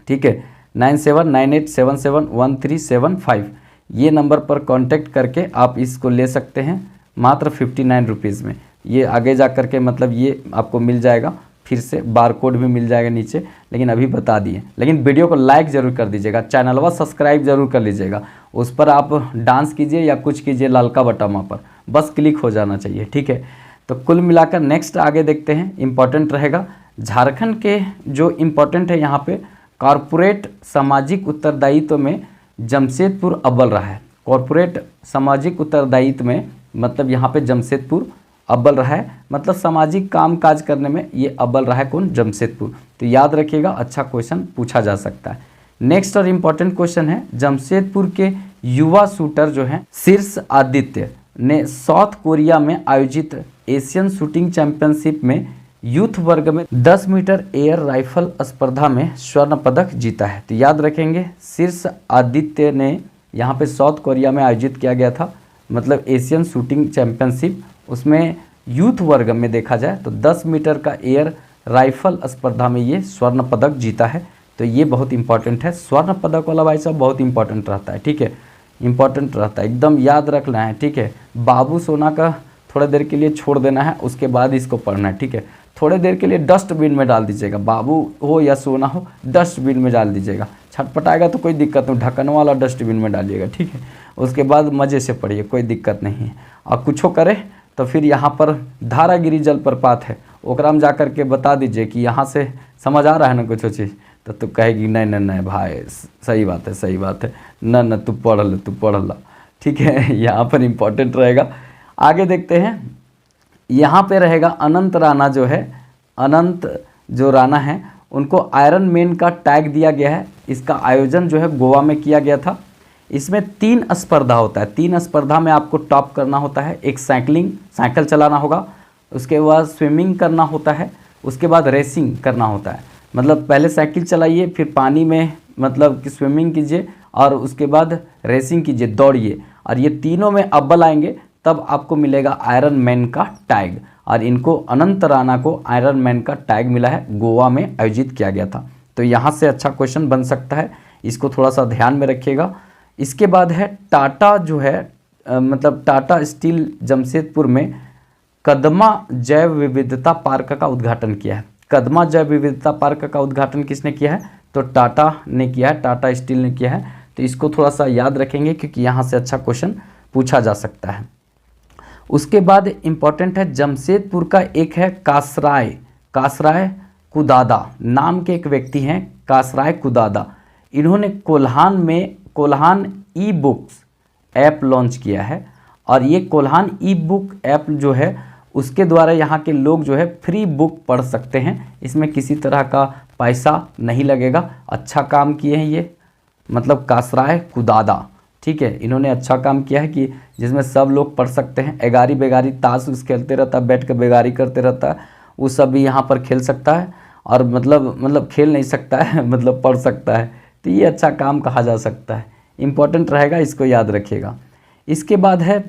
ठीक है, 9798771375। ये नंबर पर कांटेक्ट करके आप इसको ले सकते हैं मात्र 59 रुपीज़ में। ये आगे जा कर के मतलब ये आपको मिल जाएगा, फिर से बार कोड भी मिल जाएगा नीचे, लेकिन अभी बता दिए। लेकिन वीडियो को लाइक ज़रूर कर दीजिएगा, चैनलवा सब्सक्राइब जरूर कर लीजिएगा, उस पर आप डांस कीजिए या कुछ कीजिए लालका बटन पर, बस क्लिक हो जाना चाहिए, ठीक है। तो कुल मिलाकर नेक्स्ट आगे देखते हैं, इम्पॉर्टेंट रहेगा झारखंड के जो इम्पॉर्टेंट है यहाँ पे कॉरपोरेट सामाजिक उत्तरदायित्व में जमशेदपुर अव्वल रहा है। कॉरपोरेट सामाजिक उत्तरदायित्व में मतलब यहाँ पे जमशेदपुर अव्वल रहा है, मतलब सामाजिक काम काज करने में ये अव्वल रहा है कौन? जमशेदपुर। तो याद रखिएगा, अच्छा क्वेश्चन पूछा जा सकता है। नेक्स्ट और इम्पॉर्टेंट क्वेश्चन है, जमशेदपुर के युवा शूटर जो हैं शीर्ष आदित्य ने साउथ कोरिया में आयोजित एशियन शूटिंग चैंपियनशिप में यूथ वर्ग में 10 मीटर एयर राइफल स्पर्धा में स्वर्ण पदक जीता है। तो याद रखेंगे शीर्ष आदित्य ने यहाँ पे साउथ कोरिया में आयोजित किया गया था, मतलब एशियन शूटिंग चैंपियनशिप, उसमें यूथ वर्ग में देखा जाए तो 10 मीटर का एयर राइफल स्पर्धा में ये स्वर्ण पदक जीता है। तो ये बहुत इंपॉर्टेंट है, स्वर्ण पदक वाला भाई साहब बहुत इंपॉर्टेंट रहता है, ठीक है, इंपॉर्टेंट रहता है, एकदम याद रखना है, ठीक है। बाबू सोना का थोड़ा देर के लिए छोड़ देना है, उसके बाद इसको पढ़ना है, ठीक है। थोड़े देर के लिए डस्टबिन में डाल दीजिएगा, बाबू हो या सोना हो डस्टबिन में डाल दीजिएगा, छटपटाएगा तो कोई दिक्कत नहीं, ढक्कन वाला डस्टबिन में डालिएगा, ठीक है। उसके बाद मज़े से पढ़िए, कोई दिक्कत नहीं है। और कुछ करे तो फिर यहाँ पर धारागिरी जलप्रपात है, ओकरा में जा कर के बता दीजिए कि यहाँ से समझ आ रहा है ना कुछ चीज़, तो तू कहेगी नहीं नहीं नहीं भाई सही बात है, सही बात है, न न तू पढ़ ला, ठीक है। यहाँ पर इम्पोर्टेंट रहेगा। आगे देखते हैं, यहाँ पे रहेगा अनंत राणा जो है, अनंत जो राणा है उनको आयरन मैन का टैग दिया गया है। इसका आयोजन जो है गोवा में किया गया था। इसमें 3 स्पर्धा होता है, 3 स्पर्धा में आपको टॉप करना होता है। एक साइकिल चलाना होगा, उसके बाद स्विमिंग करना होता है, उसके बाद रेसिंग करना होता है। मतलब पहले साइकिल चलाइए, फिर पानी में मतलब कि स्विमिंग कीजिए और उसके बाद रेसिंग कीजिए, दौड़िए, और ये तीनों में अव्वल आएंगे तब आपको मिलेगा आयरन मैन का टैग। और इनको अनंत राणा को आयरन मैन का टैग मिला है, गोवा में आयोजित किया गया था। तो यहाँ से अच्छा क्वेश्चन बन सकता है, इसको थोड़ा सा ध्यान में रखिएगा। इसके बाद है टाटा जो है मतलब टाटा स्टील जमशेदपुर में कदमा जैव विविधता पार्क का उद्घाटन किया है। कदमा जैव विविधता पार्क का उद्घाटन किसने किया है? तो टाटा ने किया है, टाटा स्टील ने किया है। तो इसको थोड़ा सा याद रखेंगे क्योंकि यहाँ से अच्छा क्वेश्चन पूछा जा सकता है। उसके बाद इम्पॉर्टेंट है जमशेदपुर का एक है कासराय कुदादा नाम के एक व्यक्ति हैं, कासराय कुदादा। इन्होंने Kolhan e books app launch किया है और ये कोल्हान ई बुक ऐप जो है उसके द्वारा यहाँ के लोग जो है फ्री बुक पढ़ सकते हैं। इसमें किसी तरह का पैसा नहीं लगेगा। अच्छा काम किए हैं ये, मतलब कासराय कुदादा, ठीक है। इन्होंने अच्छा काम किया है कि जिसमें सब लोग पढ़ सकते हैं। एगारी बेगारी ताश उस खेलते रहता है, बैठ कर बेगारी करते रहता है, वो सब भी यहाँ पर खेल सकता है और मतलब खेल नहीं सकता है मतलब पढ़ सकता है। तो ये अच्छा काम कहा जा सकता है, इम्पोर्टेंट रहेगा, इसको याद रखिएगा। इसके बाद है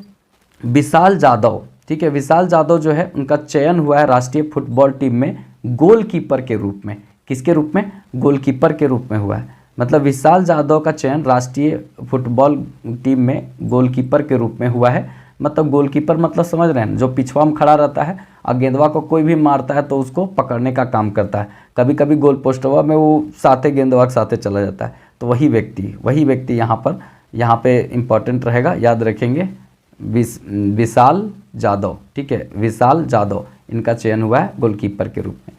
विशाल जादव, ठीक है। विशाल जादव जो है उनका चयन हुआ है राष्ट्रीय फुटबॉल टीम में गोलकीपर के रूप में। किसके रूप में? गोलकीपर के रूप में हुआ है। मतलब विशाल जाधव का चयन राष्ट्रीय फुटबॉल टीम में गोलकीपर के रूप में हुआ है। मतलब गोलकीपर मतलब समझ रहे हैं, जो पिछवा में खड़ा रहता है और गेंदवा को कोई भी मारता है तो उसको पकड़ने का काम करता है। कभी कभी गोल पोस्टवा में वो साथे गेंदवा के साथे चला जाता है, तो वही व्यक्ति यहाँ पे इम्पोर्टेंट रहेगा, याद रखेंगे। विशाल जाधव, ठीक है, विशाल जाधव, इनका चयन हुआ है गोलकीपर के रूप में।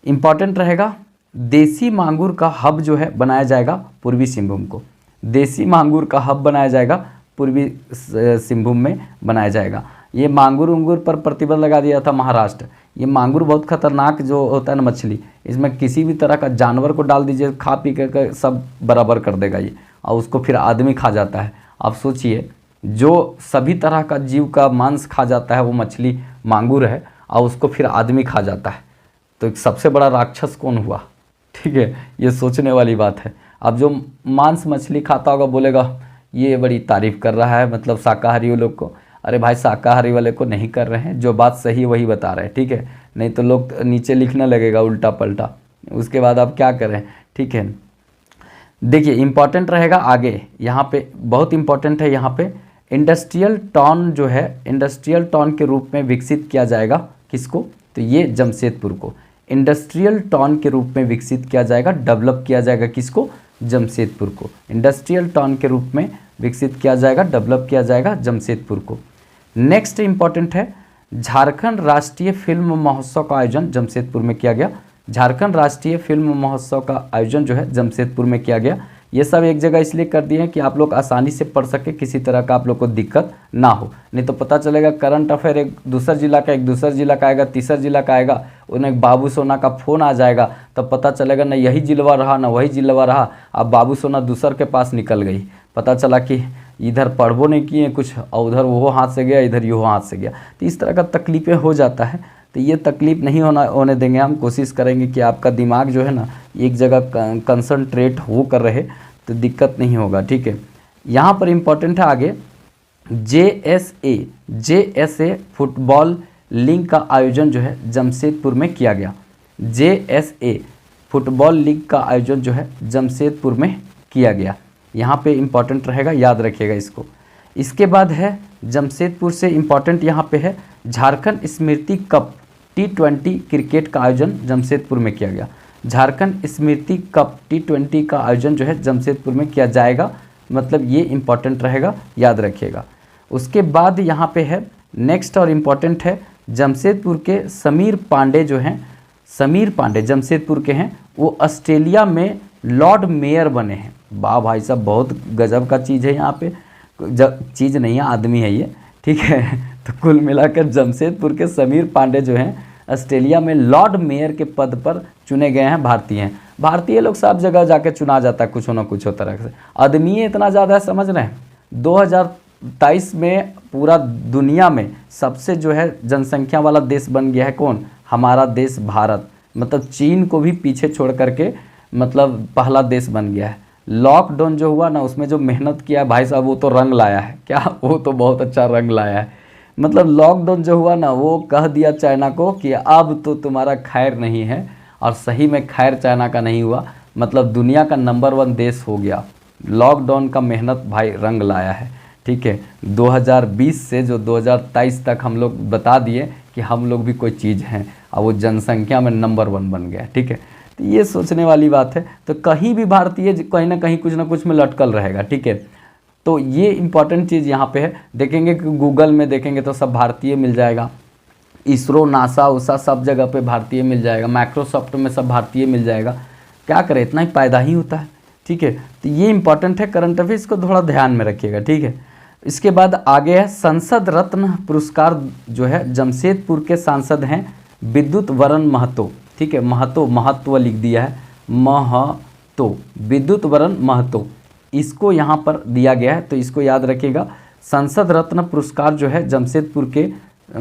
इम्पॉर्टेंट रहेगा, देसी मांगूर का हब जो है बनाया जाएगा पूर्वी सिंहभूम को। देसी मांगूर का हब बनाया जाएगा पूर्वी सिंहभूम में बनाया जाएगा। ये मांगूर उंगूर पर प्रतिबंध लगा दिया था महाराष्ट्र। ये मांगूर बहुत खतरनाक जो होता है ना मछली, इसमें किसी भी तरह का जानवर को डाल दीजिए, खा पी कर सब बराबर कर देगा ये, और उसको फिर आदमी खा जाता है। आप सोचिए, जो सभी तरह का जीव का मांस खा जाता है वो मछली मांगूर है, और उसको फिर आदमी खा जाता है। तो एक सबसे बड़ा राक्षस कौन हुआ? ठीक है, ये सोचने वाली बात है। अब जो मांस मछली खाता होगा बोलेगा ये बड़ी तारीफ कर रहा है, मतलब शाकाहारी लोग को। अरे भाई, शाकाहारी वाले को नहीं कर रहे हैं, जो बात सही वही बता रहे हैं, ठीक है। नहीं तो लोग नीचे लिखने लगेगा उल्टा पल्टा, उसके बाद आप क्या करें, ठीक है। देखिए इम्पॉर्टेंट रहेगा आगे, यहाँ पे बहुत इम्पॉर्टेंट है। यहाँ पे इंडस्ट्रियल टाउन जो है, इंडस्ट्रियल टाउन के रूप में विकसित किया जाएगा। किसको? तो ये जमशेदपुर को इंडस्ट्रियल टाउन के रूप में विकसित किया जाएगा, डेवलप किया जाएगा। किसको? जमशेदपुर को इंडस्ट्रियल टाउन के रूप में विकसित किया जाएगा, डेवलप किया जाएगा जमशेदपुर को। नेक्स्ट इंपॉर्टेंट है, झारखंड राष्ट्रीय फिल्म महोत्सव का आयोजन जमशेदपुर में किया गया। झारखंड राष्ट्रीय फिल्म महोत्सव का आयोजन जो है जमशेदपुर में किया गया। ये सब एक जगह इसलिए कर दिए हैं कि आप लोग आसानी से पढ़ सके, किसी तरह का आप लोग को दिक्कत ना हो। नहीं तो पता चलेगा करंट अफेयर एक दूसरा जिला का, एक दूसरा जिला का आएगा, तीसरा जिला का आएगा, उन्हें बाबू सोना का फ़ोन आ जाएगा, तब पता चलेगा ना यही जिलवा रहा ना वही जिलवा रहा। अब बाबू सोना दूसर के पास निकल गई, पता चला कि इधर पढ़बो नहीं किए कुछ, और उधर वो हाथ से गया, इधर यो हाथ से गया। तो इस तरह का तकलीफ़ें हो जाता है। तो ये तकलीफ़ नहीं होने देंगे हम। कोशिश करेंगे कि आपका दिमाग जो है ना एक जगह कंसंट्रेट हो कर रहे, तो दिक्कत नहीं होगा, ठीक है। यहाँ पर इम्पोर्टेंट है आगे, JSA फुटबॉल लीग का आयोजन जो है जमशेदपुर में किया गया। JSA फुटबॉल लीग का आयोजन जो है जमशेदपुर में किया गया। यहाँ पे इम्पोर्टेंट रहेगा, याद रखिएगा इसको। इसके बाद है जमशेदपुर से इम्पोर्टेंट यहाँ पे है, झारखंड स्मृति कप T20 क्रिकेट का आयोजन जमशेदपुर में किया गया। झारखंड स्मृति कप T20 का आयोजन जो है जमशेदपुर में किया जाएगा। मतलब ये इम्पॉर्टेंट रहेगा, याद रखिएगा। उसके बाद यहाँ पे है नेक्स्ट और इम्पॉर्टेंट है, जमशेदपुर के समीर पांडे जो हैं, समीर पांडे जमशेदपुर के हैं, वो ऑस्ट्रेलिया में लॉर्ड मेयर बने हैं। वाह भाई साहब, बहुत गजब का चीज़ है। यहाँ पे चीज़ नहीं है, आदमी है ये, ठीक है। तो कुल मिलाकर जमशेदपुर के समीर पांडे जो हैं ऑस्ट्रेलिया में लॉर्ड मेयर के पद पर चुने गए हैं। भारतीय हैं। भारतीय लोग सब जगह जाके चुना जाता है कुछ ना कुछ तरह से। आदमी इतना ज़्यादा है, समझ रहे हैं। 2023 में पूरा दुनिया में सबसे जो है जनसंख्या वाला देश बन गया है कौन? हमारा देश भारत। मतलब चीन को भी पीछे छोड़ करके मतलब पहला देश बन गया है। लॉकडाउन जो हुआ ना, उसमें जो मेहनत किया है भाई साहब, वो तो रंग लाया है। क्या? वो तो बहुत अच्छा रंग लाया है। मतलब लॉकडाउन जो हुआ ना, वो कह दिया चाइना को कि अब तो तुम्हारा खैर नहीं है, और सही में खैर चाइना का नहीं हुआ। मतलब दुनिया का नंबर 1 देश हो गया। लॉकडाउन का मेहनत भाई रंग लाया है, ठीक है। 2020 से जो 2023 तक हम लोग बता दिए कि हम लोग भी कोई चीज़ हैं, और वो जनसंख्या में नंबर 1 बन गया, ठीक है। तो ये सोचने वाली बात है। तो कहीं भी भारतीय कहीं ना कहीं कुछ ना कुछ में लटकल रहेगा, ठीक है। तो ये इंपॉर्टेंट चीज़ यहाँ पे है। देखेंगे कि गूगल में देखेंगे तो सब भारतीय मिल जाएगा। इसरो, नासा उसा सब जगह पे भारतीय मिल जाएगा। माइक्रोसॉफ्ट में सब भारतीय मिल जाएगा। क्या करें, इतना ही फायदा ही होता है, ठीक है। तो ये इंपॉर्टेंट है करंट अफेयर्स को थोड़ा ध्यान में रखिएगा, ठीक है। इसके बाद आगे है संसद रत्न पुरस्कार जो है जमशेदपुर के सांसद हैं विद्युत वरण महतो, ठीक है। महत्व लिख दिया है, महतो, विद्युत वरण महतो, इसको यहाँ पर दिया गया है। तो इसको याद रखिएगा। संसद रत्न पुरस्कार जो है जमशेदपुर के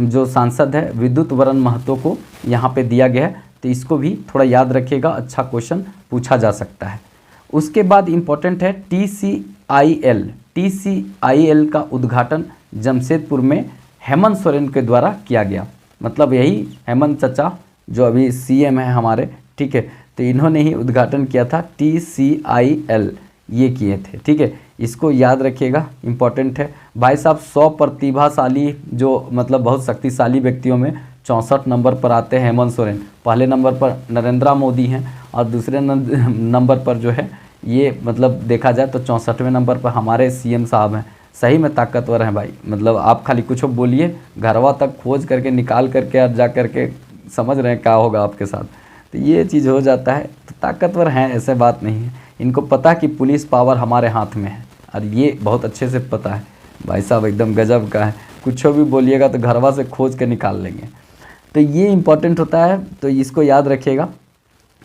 जो सांसद है विद्युत वरण महतो को यहाँ पे दिया गया है। तो इसको भी थोड़ा याद रखिएगा, अच्छा क्वेश्चन पूछा जा सकता है। उसके बाद इम्पोर्टेंट है TCIL का उद्घाटन जमशेदपुर में हेमंत सोरेन के द्वारा किया गया। मतलब यही हेमंत चचा जो अभी सीएम है हमारे, ठीक है, तो इन्होंने ही उद्घाटन किया था, TCIL ये किए थे, ठीक है, इसको याद रखिएगा, इंपॉर्टेंट है भाई साहब। 100 प्रतिभाशाली जो मतलब बहुत शक्तिशाली व्यक्तियों में 64 नंबर पर आते हैं हेमंत सोरेन। पहले नंबर पर नरेंद्र मोदी हैं और दूसरे नंबर पर जो है ये मतलब देखा जाए तो 64वें नंबर पर हमारे सीएम साहब हैं। सही में ताकतवर हैं भाई, मतलब आप खाली कुछ बोलिए, घरवा तक खोज करके निकाल करके और जा करके समझ रहे हैं क्या होगा आपके साथ, तो ये चीज़ हो जाता है। तो ताकतवर हैं, ऐसे बात नहीं है, इनको पता कि पुलिस पावर हमारे हाथ में है और ये बहुत अच्छे से पता है भाई साहब, एकदम गजब का है। कुछ भी बोलिएगा तो घरवा से खोज के निकाल लेंगे, तो ये इम्पोर्टेंट होता है, तो इसको याद रखिएगा।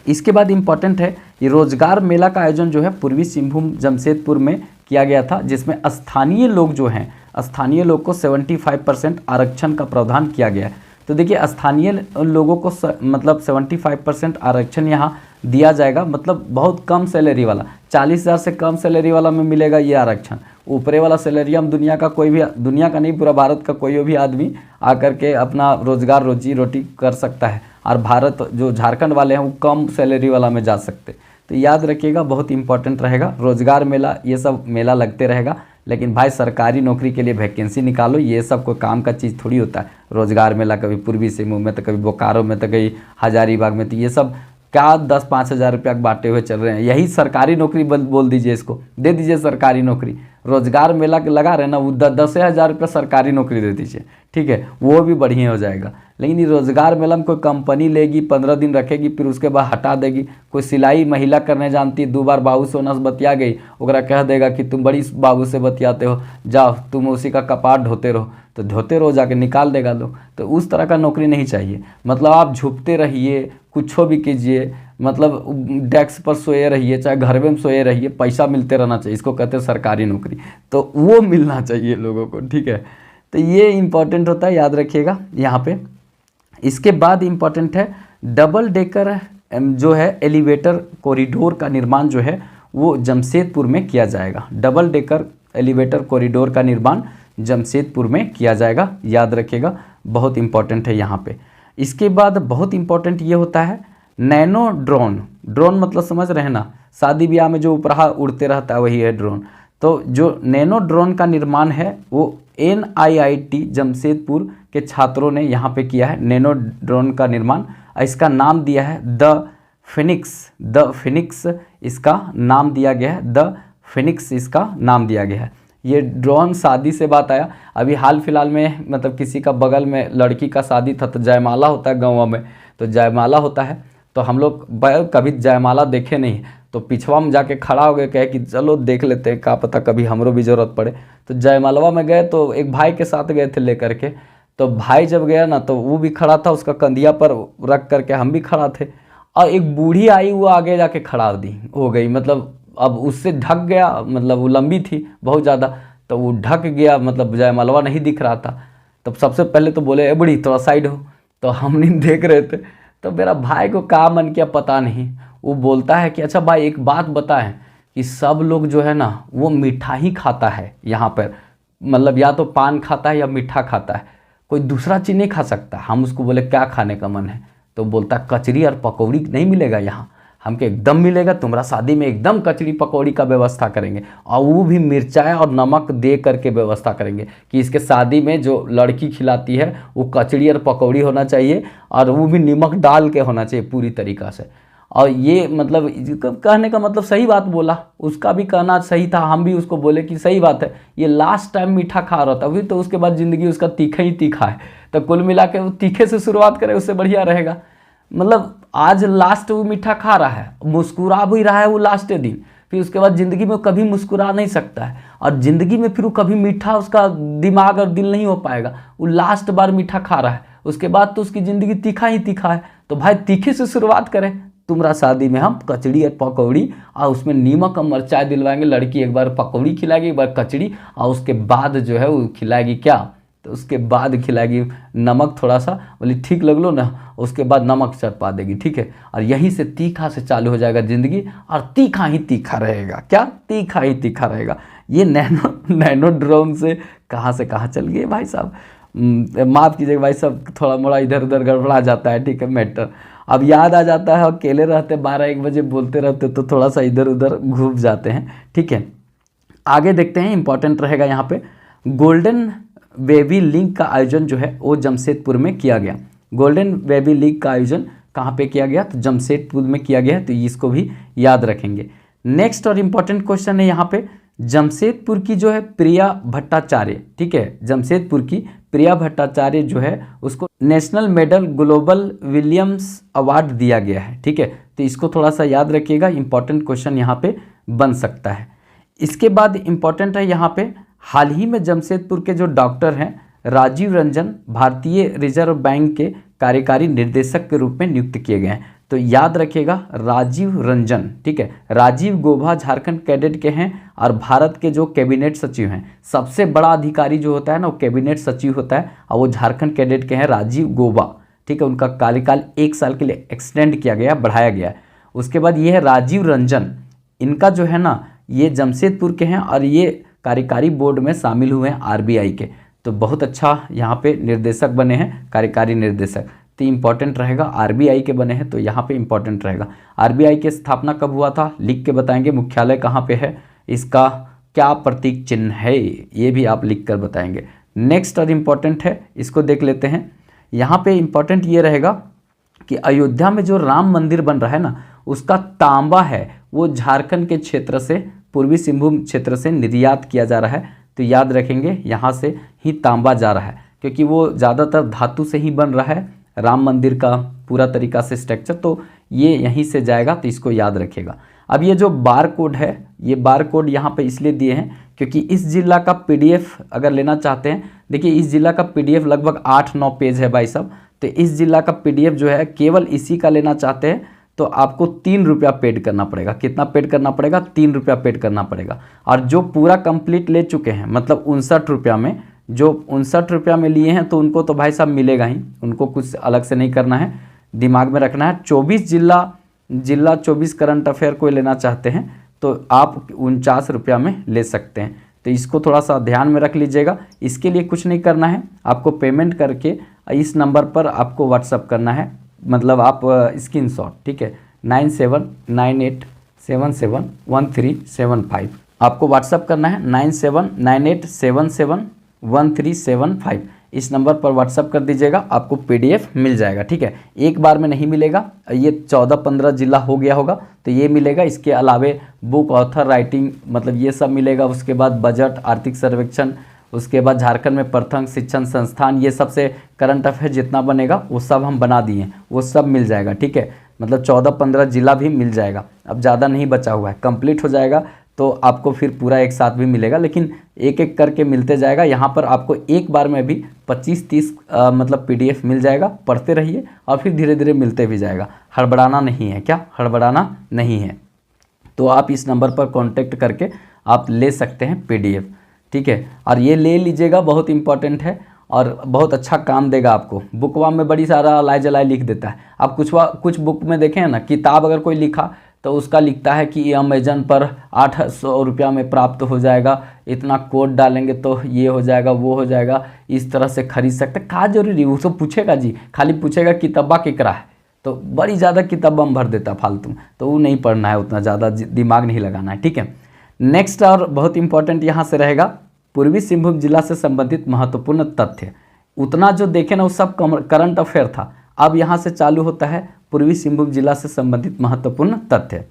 इसके बाद इम्पॉर्टेंट है ये रोजगार मेला का आयोजन जो है पूर्वी सिंहभूम जमशेदपुर में किया गया था, जिसमें स्थानीय लोग जो हैं, स्थानीय लोग को 75% आरक्षण का प्रावधान किया गया है। तो देखिए स्थानीय लोगों को मतलब 75% आरक्षण यहाँ दिया जाएगा, मतलब बहुत कम सैलरी वाला, 40,000 से कम सैलरी वाला में मिलेगा ये आरक्षण। ऊपरे वाला सैलरी हम दुनिया का कोई भी, दुनिया का नहीं पूरा भारत का कोई भी आदमी आकर के अपना रोजगार रोजी रोटी कर सकता है, और भारत जो झारखंड वाले हैं वो कम सैलरी वाला में जा सकते। तो याद रखिएगा, बहुत इंपॉर्टेंट रहेगा रोजगार मेला, ये सब मेला लगते रहेगा। लेकिन भाई सरकारी नौकरी के लिए वैकेंसी निकालो, ये सब कोई काम का चीज़ थोड़ी होता है। रोजगार मेला कभी पूर्वी सिंहभूम में, तो कभी बोकारो में, तो कभी हजारीबाग में, तो ये सब क्या 10-5 हज़ार रुपया बांटे हुए चल रहे हैं। यही सरकारी नौकरी बोल दीजिए, इसको दे दीजिए सरकारी नौकरी। रोजगार मेला के लगा रहे ना, वो 10,000 रुपया सरकारी नौकरी दे दीजिए, ठीक है, वो भी बढ़िया हो जाएगा। लेकिन ये रोजगार मेला में कोई कंपनी लेगी, 15 दिन रखेगी, फिर उसके बाद हटा देगी। कोई सिलाई महिला करने जानती है, 2 बार बाबू से ओनस बतिया गई, ओकरा कह देगा कि तुम बड़ी बाबू से बतियाते हो, जाओ तुम उसी का कपाट ढोते रहो, तो ढोते रहो, जाके निकाल देगा लोग। तो उस तरह का नौकरी नहीं चाहिए। मतलब आप झुकते रहिए, कुछ भी कीजिए, मतलब डेस्क पर सोए रहिए, चाहे घर में सोए रहिए, पैसा मिलते रहना चाहिए, इसको कहते हैं सरकारी नौकरी। तो वो मिलना चाहिए लोगों को, ठीक है। तो ये इम्पॉर्टेंट होता है, याद रखिएगा यहाँ पे। इसके बाद इम्पॉर्टेंट है डबल डेकर जो है एलिवेटर कॉरिडोर का निर्माण जो है वो जमशेदपुर में किया जाएगा। डबल डेकर एलिवेटर कॉरिडोर का निर्माण जमशेदपुर में किया जाएगा, याद रखिएगा, बहुत इंपॉर्टेंट है यहाँ पे। इसके बाद बहुत इंपॉर्टेंट ये होता है नैनो ड्रोन। ड्रोन मतलब समझ रहे हैं ना, शादी ब्याह में जो उपरा उड़ते रहता है वही है ड्रोन। तो जो नैनो ड्रोन का निर्माण है वो NIIT जमशेदपुर के छात्रों ने यहाँ पे किया है, नैनो ड्रोन का निर्माण। इसका नाम दिया है द फिनिक्स इसका नाम दिया गया है, द फिनिक्स इसका नाम दिया गया है। ये ड्रोन, शादी से बात आया, अभी हाल फिलहाल में मतलब किसी का बगल में लड़की का शादी था, तो जयमाला होता है गाँव में, तो जयमाला होता है, तो हम लोग कभी जयमाला देखे नहीं, तो पिछवा में जाके खड़ा हो गए, कहे कि चलो देख लेते हैं, क्या पता कभी हमरो भी ज़रूरत पड़े। तो जयमालवा में गए, तो एक भाई के साथ गए थे लेकर के, तो भाई जब गया ना तो वो भी खड़ा था, उसका कंधिया पर रख करके हम भी खड़ा थे, और एक बूढ़ी आई, वो आगे जाके खड़ा हो गई, मतलब अब उससे ढक गया, मतलब वो लंबी थी बहुत ज़्यादा, तो वो ढक गया, मतलब जयमालवा नहीं दिख रहा था। तब सबसे पहले तो बोले ए बूढ़ी थोड़ा साइड हो, तो हम नहीं देख रहे थे। तो मेरा भाई को क्या मन किया पता नहीं, वो बोलता है कि अच्छा भाई एक बात बताएं कि सब लोग जो है ना वो मीठा ही खाता है यहाँ पर, मतलब या तो पान खाता है या मीठा खाता है, कोई दूसरा चीज़ नहीं खा सकता। हम उसको बोले क्या खाने का मन है, तो बोलता कचरी और पकौड़ी नहीं मिलेगा यहाँ, हमके एकदम मिलेगा, तुम्हारा शादी में एकदम कचड़ी पकौड़ी का व्यवस्था करेंगे, और वो भी मिर्चाई और नमक दे करके व्यवस्था करेंगे कि इसके शादी में जो लड़की खिलाती है वो कचड़ी और पकौड़ी होना चाहिए, और वो भी नमक डाल के होना चाहिए पूरी तरीक़ा से। और ये मतलब कहने का मतलब सही बात बोला, उसका भी कहना सही था, हम भी उसको बोले कि सही बात है, ये लास्ट टाइम मीठा खा रहा था, अभी तो उसके बाद ज़िंदगी उसका तीखा ही तीखा है, तो कुल मिला के वो तीखे से शुरुआत करे, उससे बढ़िया रहेगा। मतलब आज लास्ट वो मीठा खा रहा है, मुस्कुरा भी रहा है वो लास्ट दिन, फिर उसके बाद ज़िंदगी में कभी मुस्कुरा नहीं सकता है, और ज़िंदगी में फिर वो कभी मीठा उसका दिमाग और दिल नहीं हो पाएगा। वो लास्ट बार मीठा खा रहा है, उसके बाद तो उसकी ज़िंदगी तीखा ही तीखा है। तो भाई तीखे से शुरुआत करें, तुम्हारा शादी में हम कचड़ी और पकौड़ी और उसमें नीमक और मिर्चाई दिलवाएंगे, लड़की एक बार पकौड़ी खिलाएगी, एक बार कचड़ी, और उसके बाद जो है वो खिलाएगी क्या, तो उसके बाद खिलाएगी नमक थोड़ा सा, बोली ठीक लग लो ना, उसके बाद नमक चढ़ा देगी, ठीक है। और यहीं से तीखा से चालू हो जाएगा ज़िंदगी, और तीखा ही तीखा रहेगा, क्या तीखा ही तीखा रहेगा। ये नैनो ड्रोन से कहाँ चल गए भाई साहब। माफ़ कीजिएगा भाई सब, थोड़ा मोड़ा इधर उधर गड़बड़ा जाता है, ठीक है मैटर। अब याद आ जाता है, अकेले रहते 12-1 बजे बोलते रहते तो थोड़ा सा इधर उधर घूम जाते हैं, ठीक है। आगे देखते हैं, इंपॉर्टेंट रहेगा यहाँ पे, गोल्डन बेबी लीग का आयोजन जो है वो जमशेदपुर में किया गया। गोल्डन बेबी लीग का आयोजन कहाँ पे किया गया? तो जमशेदपुर में किया गया है, तो इसको भी याद रखेंगे। नेक्स्ट और इम्पॉर्टेंट क्वेश्चन है यहाँ पे, जमशेदपुर की जो है प्रिया भट्टाचार्य, ठीक है, जमशेदपुर की प्रिया भट्टाचार्य जो है उसको national medal global Williams award दिया गया है, ठीक है। तो इसको थोड़ा सा याद रखिएगा, इंपॉर्टेंट क्वेश्चन यहाँ पे बन सकता है। इसके बाद इम्पॉर्टेंट है यहाँ पे, हाल ही में जमशेदपुर के जो डॉक्टर हैं राजीव रंजन भारतीय रिजर्व बैंक के कार्यकारी निर्देशक के रूप में नियुक्त किए गए हैं। तो याद रखिएगा राजीव रंजन, ठीक है। राजीव गौबा झारखंड कैडेट के हैं और भारत के जो कैबिनेट सचिव हैं, सबसे बड़ा अधिकारी जो होता है ना वो कैबिनेट सचिव होता है, और वो झारखंड कैडेट के हैं राजीव गौबा, ठीक है। उनका कार्यकाल 1 साल के लिए एक्सटेंड किया गया, बढ़ाया गया है। उसके बाद ये है राजीव रंजन, इनका जो है ना ये जमशेदपुर के हैं और ये कार्यकारी बोर्ड में शामिल हुए हैं आरबीआई के। तो बहुत अच्छा यहाँ पे निर्देशक बने हैं, कार्यकारी निर्देशक। तो इम्पॉर्टेंट रहेगा, आरबीआई के बने हैं तो यहाँ पे इम्पॉर्टेंट रहेगा। आरबीआई की स्थापना कब हुआ था लिख के बताएंगे, मुख्यालय कहाँ पे है, इसका क्या प्रतीक चिन्ह है, ये भी आप लिख कर बताएंगे। नेक्स्ट और इम्पॉर्टेंट है, इसको देख लेते हैं। यहाँ पे इम्पॉर्टेंट ये रहेगा कि अयोध्या में जो राम मंदिर बन रहा है ना उसका तांबा है वो झारखंड के क्षेत्र से, पूर्वी सिंहभूम क्षेत्र से निर्यात किया जा रहा है। तो याद रखेंगे यहाँ से ही तांबा जा रहा है, क्योंकि वो ज़्यादातर धातु से ही बन रहा है राम मंदिर का पूरा तरीका से स्ट्रक्चर, तो ये यहीं से जाएगा, तो इसको याद रखिएगा। अब ये जो बार कोड है, ये बार कोड यहाँ पे इसलिए दिए हैं क्योंकि इस जिला का पीडीएफ अगर लेना चाहते हैं, देखिए इस जिला का पीडीएफ लगभग 8-9 पेज है भाई साहब। तो इस जिला का पीडीएफ जो है केवल इसी का लेना चाहते हैं तो आपको 3 रुपया पेड करना पड़ेगा। कितना पेड करना पड़ेगा? 3 रुपया पेड करना पड़ेगा। और जो पूरा कंप्लीट ले चुके हैं, मतलब 59 रुपया में, जो 59 रुपया में लिए हैं तो उनको तो भाई साहब मिलेगा ही, उनको कुछ अलग से नहीं करना है, दिमाग में रखना है। 24 जिला 24 करंट अफेयर कोई लेना चाहते हैं तो आप 49 रुपया में ले सकते हैं। तो इसको थोड़ा सा ध्यान में रख लीजिएगा। इसके लिए कुछ नहीं करना है, आपको पेमेंट करके इस नंबर पर आपको व्हाट्सअप करना है, मतलब आप स्क्रीनशॉट, ठीक है, 9798771375 आपको व्हाट्सअप करना है, 9798771375 इस नंबर पर व्हाट्सअप कर दीजिएगा, आपको पीडीएफ मिल जाएगा, ठीक है। एक बार में नहीं मिलेगा, ये 14-15 जिला हो गया होगा तो ये मिलेगा। इसके अलावे बुक ऑथर राइटिंग मतलब ये सब मिलेगा। उसके बाद बजट, आर्थिक सर्वेक्षण, उसके बाद झारखंड में प्रथम शिक्षण संस्थान, ये सबसे करंट अफेयर जितना बनेगा वो सब हम बना दिए, वो सब मिल जाएगा, ठीक है। मतलब 14-15 जिला भी मिल जाएगा, अब ज़्यादा नहीं बचा हुआ है, कंप्लीट हो जाएगा तो आपको फिर पूरा एक साथ भी मिलेगा, लेकिन एक एक करके मिलते जाएगा। यहाँ पर आपको एक बार में भी 25-30 मतलब पीडीएफ मिल जाएगा, पढ़ते रहिए और फिर धीरे धीरे मिलते भी जाएगा। हड़बड़ाना नहीं है, क्या हड़बड़ाना नहीं है। तो आप इस नंबर पर कॉन्टेक्ट करके आप ले सकते हैं पीडीएफ, ठीक है। और ये ले लीजिएगा, बहुत इंपॉर्टेंट है और बहुत अच्छा काम देगा आपको। बुकवा में बड़ी सारा लाई जलाई लिख देता है। आप कुछ बुक में देखें ना, किताब अगर कोई लिखा तो उसका लिखता है कि अमेजन पर 800 रुपया में प्राप्त हो जाएगा, इतना कोड डालेंगे तो ये हो जाएगा, वो हो जाएगा, इस तरह से खरीद सकते। कहाँ जरूरी वो सब पूछेगा जी, खाली पूछेगा किताबा केकरा है, तो बड़ी ज़्यादा किताब हम भर देता फालतू, तो वो नहीं पढ़ना है, उतना ज़्यादा दिमाग नहीं लगाना है, ठीक है। नेक्स्ट और बहुत इंपॉर्टेंट यहाँ से रहेगा, पूर्वी सिंहभूम जिला से संबंधित महत्वपूर्ण तथ्य। उतना जो देखे ना वो सब करंट अफेयर था, अब यहाँ से चालू होता है पूर्वी सिंहभूम जिला से संबंधित महत्वपूर्ण तथ्य।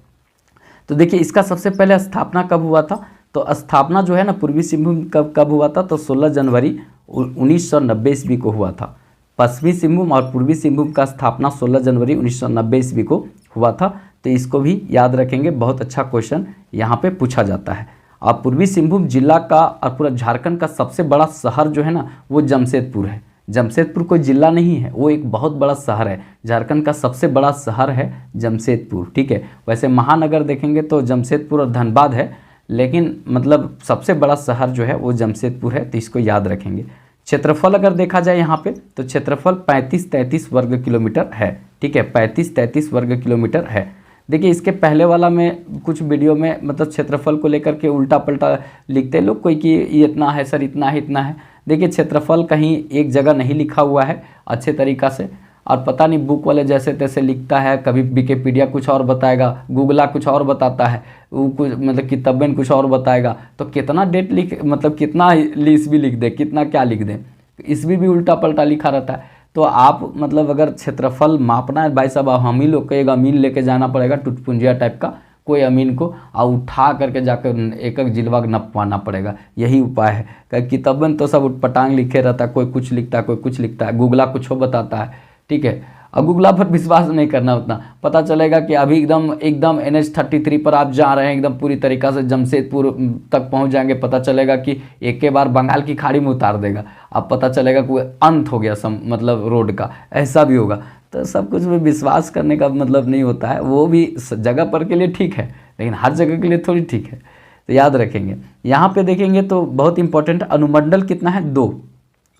तो देखिए इसका सबसे पहले स्थापना कब हुआ था, तो स्थापना जो है ना पूर्वी सिंहभूम कब हुआ था, तो 16 जनवरी 1990 ईस्वी को हुआ था। पश्चिमी सिंहभूम और पूर्वी सिंहभूम का स्थापना 16 जनवरी 1990 ईस्वी को हुआ था। तो इसको भी याद रखेंगे, बहुत अच्छा क्वेश्चन यहाँ पे पूछा जाता है। और पूर्वी सिंहभूम जिला का और पूरा झारखंड का सबसे बड़ा शहर जो है ना वो जमशेदपुर है। जमशेदपुर कोई जिला नहीं है, वो एक बहुत बड़ा शहर है। झारखंड का सबसे बड़ा शहर है जमशेदपुर, ठीक है। वैसे महानगर देखेंगे तो जमशेदपुर और धनबाद है, लेकिन मतलब सबसे बड़ा शहर जो है वो जमशेदपुर है, तो इसको याद रखेंगे। क्षेत्रफल अगर देखा जाए यहाँ पे तो क्षेत्रफल 35-33 वर्ग किलोमीटर है, ठीक है, 35-33 वर्ग किलोमीटर है। देखिए इसके पहले वाला में कुछ वीडियो में मतलब क्षेत्रफल को लेकर के उल्टा पलटा लिखते हैं लोग कोई कि ये इतना है सर, इतना है, इतना है, देखिए क्षेत्रफल कहीं एक जगह नहीं लिखा हुआ है अच्छे तरीक़ा से, और पता नहीं बुक वाले जैसे तैसे लिखता है, कभी विकिपीडिया कुछ और बताएगा, गूगला कुछ और बताता है, वो कुछ मतलब किताबें कुछ और बताएगा, तो कितना डेट लिख मतलब कितना ईस्वी लिख दे, कितना क्या लिख दे, ईस्वी भी उल्टा पलटा लिखा रहता है। तो आप मतलब अगर क्षेत्रफल मापना है भाई साहब, हम ही लोग को एक अमीन लेके जाना पड़ेगा, टुटपुंजिया टाइप का कोई अमीन को, और उठा करके जाकर एक एक जिलवा नपवाना पड़ेगा, यही उपाय है। क्योंकि किताबन तो सब उटपटांग लिखे रहता है, कोई कुछ लिखता है, कोई कुछ लिखता है, गूगला कुछ हो बताता है, ठीक है। और गूगला पर विश्वास नहीं करना उतना, पता चलेगा कि अभी एकदम NH-33 पर आप जा रहे हैं, एकदम पूरी तरीक़ा से जमशेदपुर तक पहुंच जाएंगे, पता चलेगा कि एक के बार बंगाल की खाड़ी में उतार देगा, अब पता चलेगा कोई अंत हो गया मतलब रोड का, ऐसा भी होगा। तो सब कुछ में विश्वास करने का मतलब नहीं होता है, वो भी जगह पर के लिए ठीक है, लेकिन हर जगह के लिए थोड़ी ठीक है, तो याद रखेंगे। यहाँ पे देखेंगे तो बहुत इंपॉर्टेंट, अनुमंडल कितना है 2,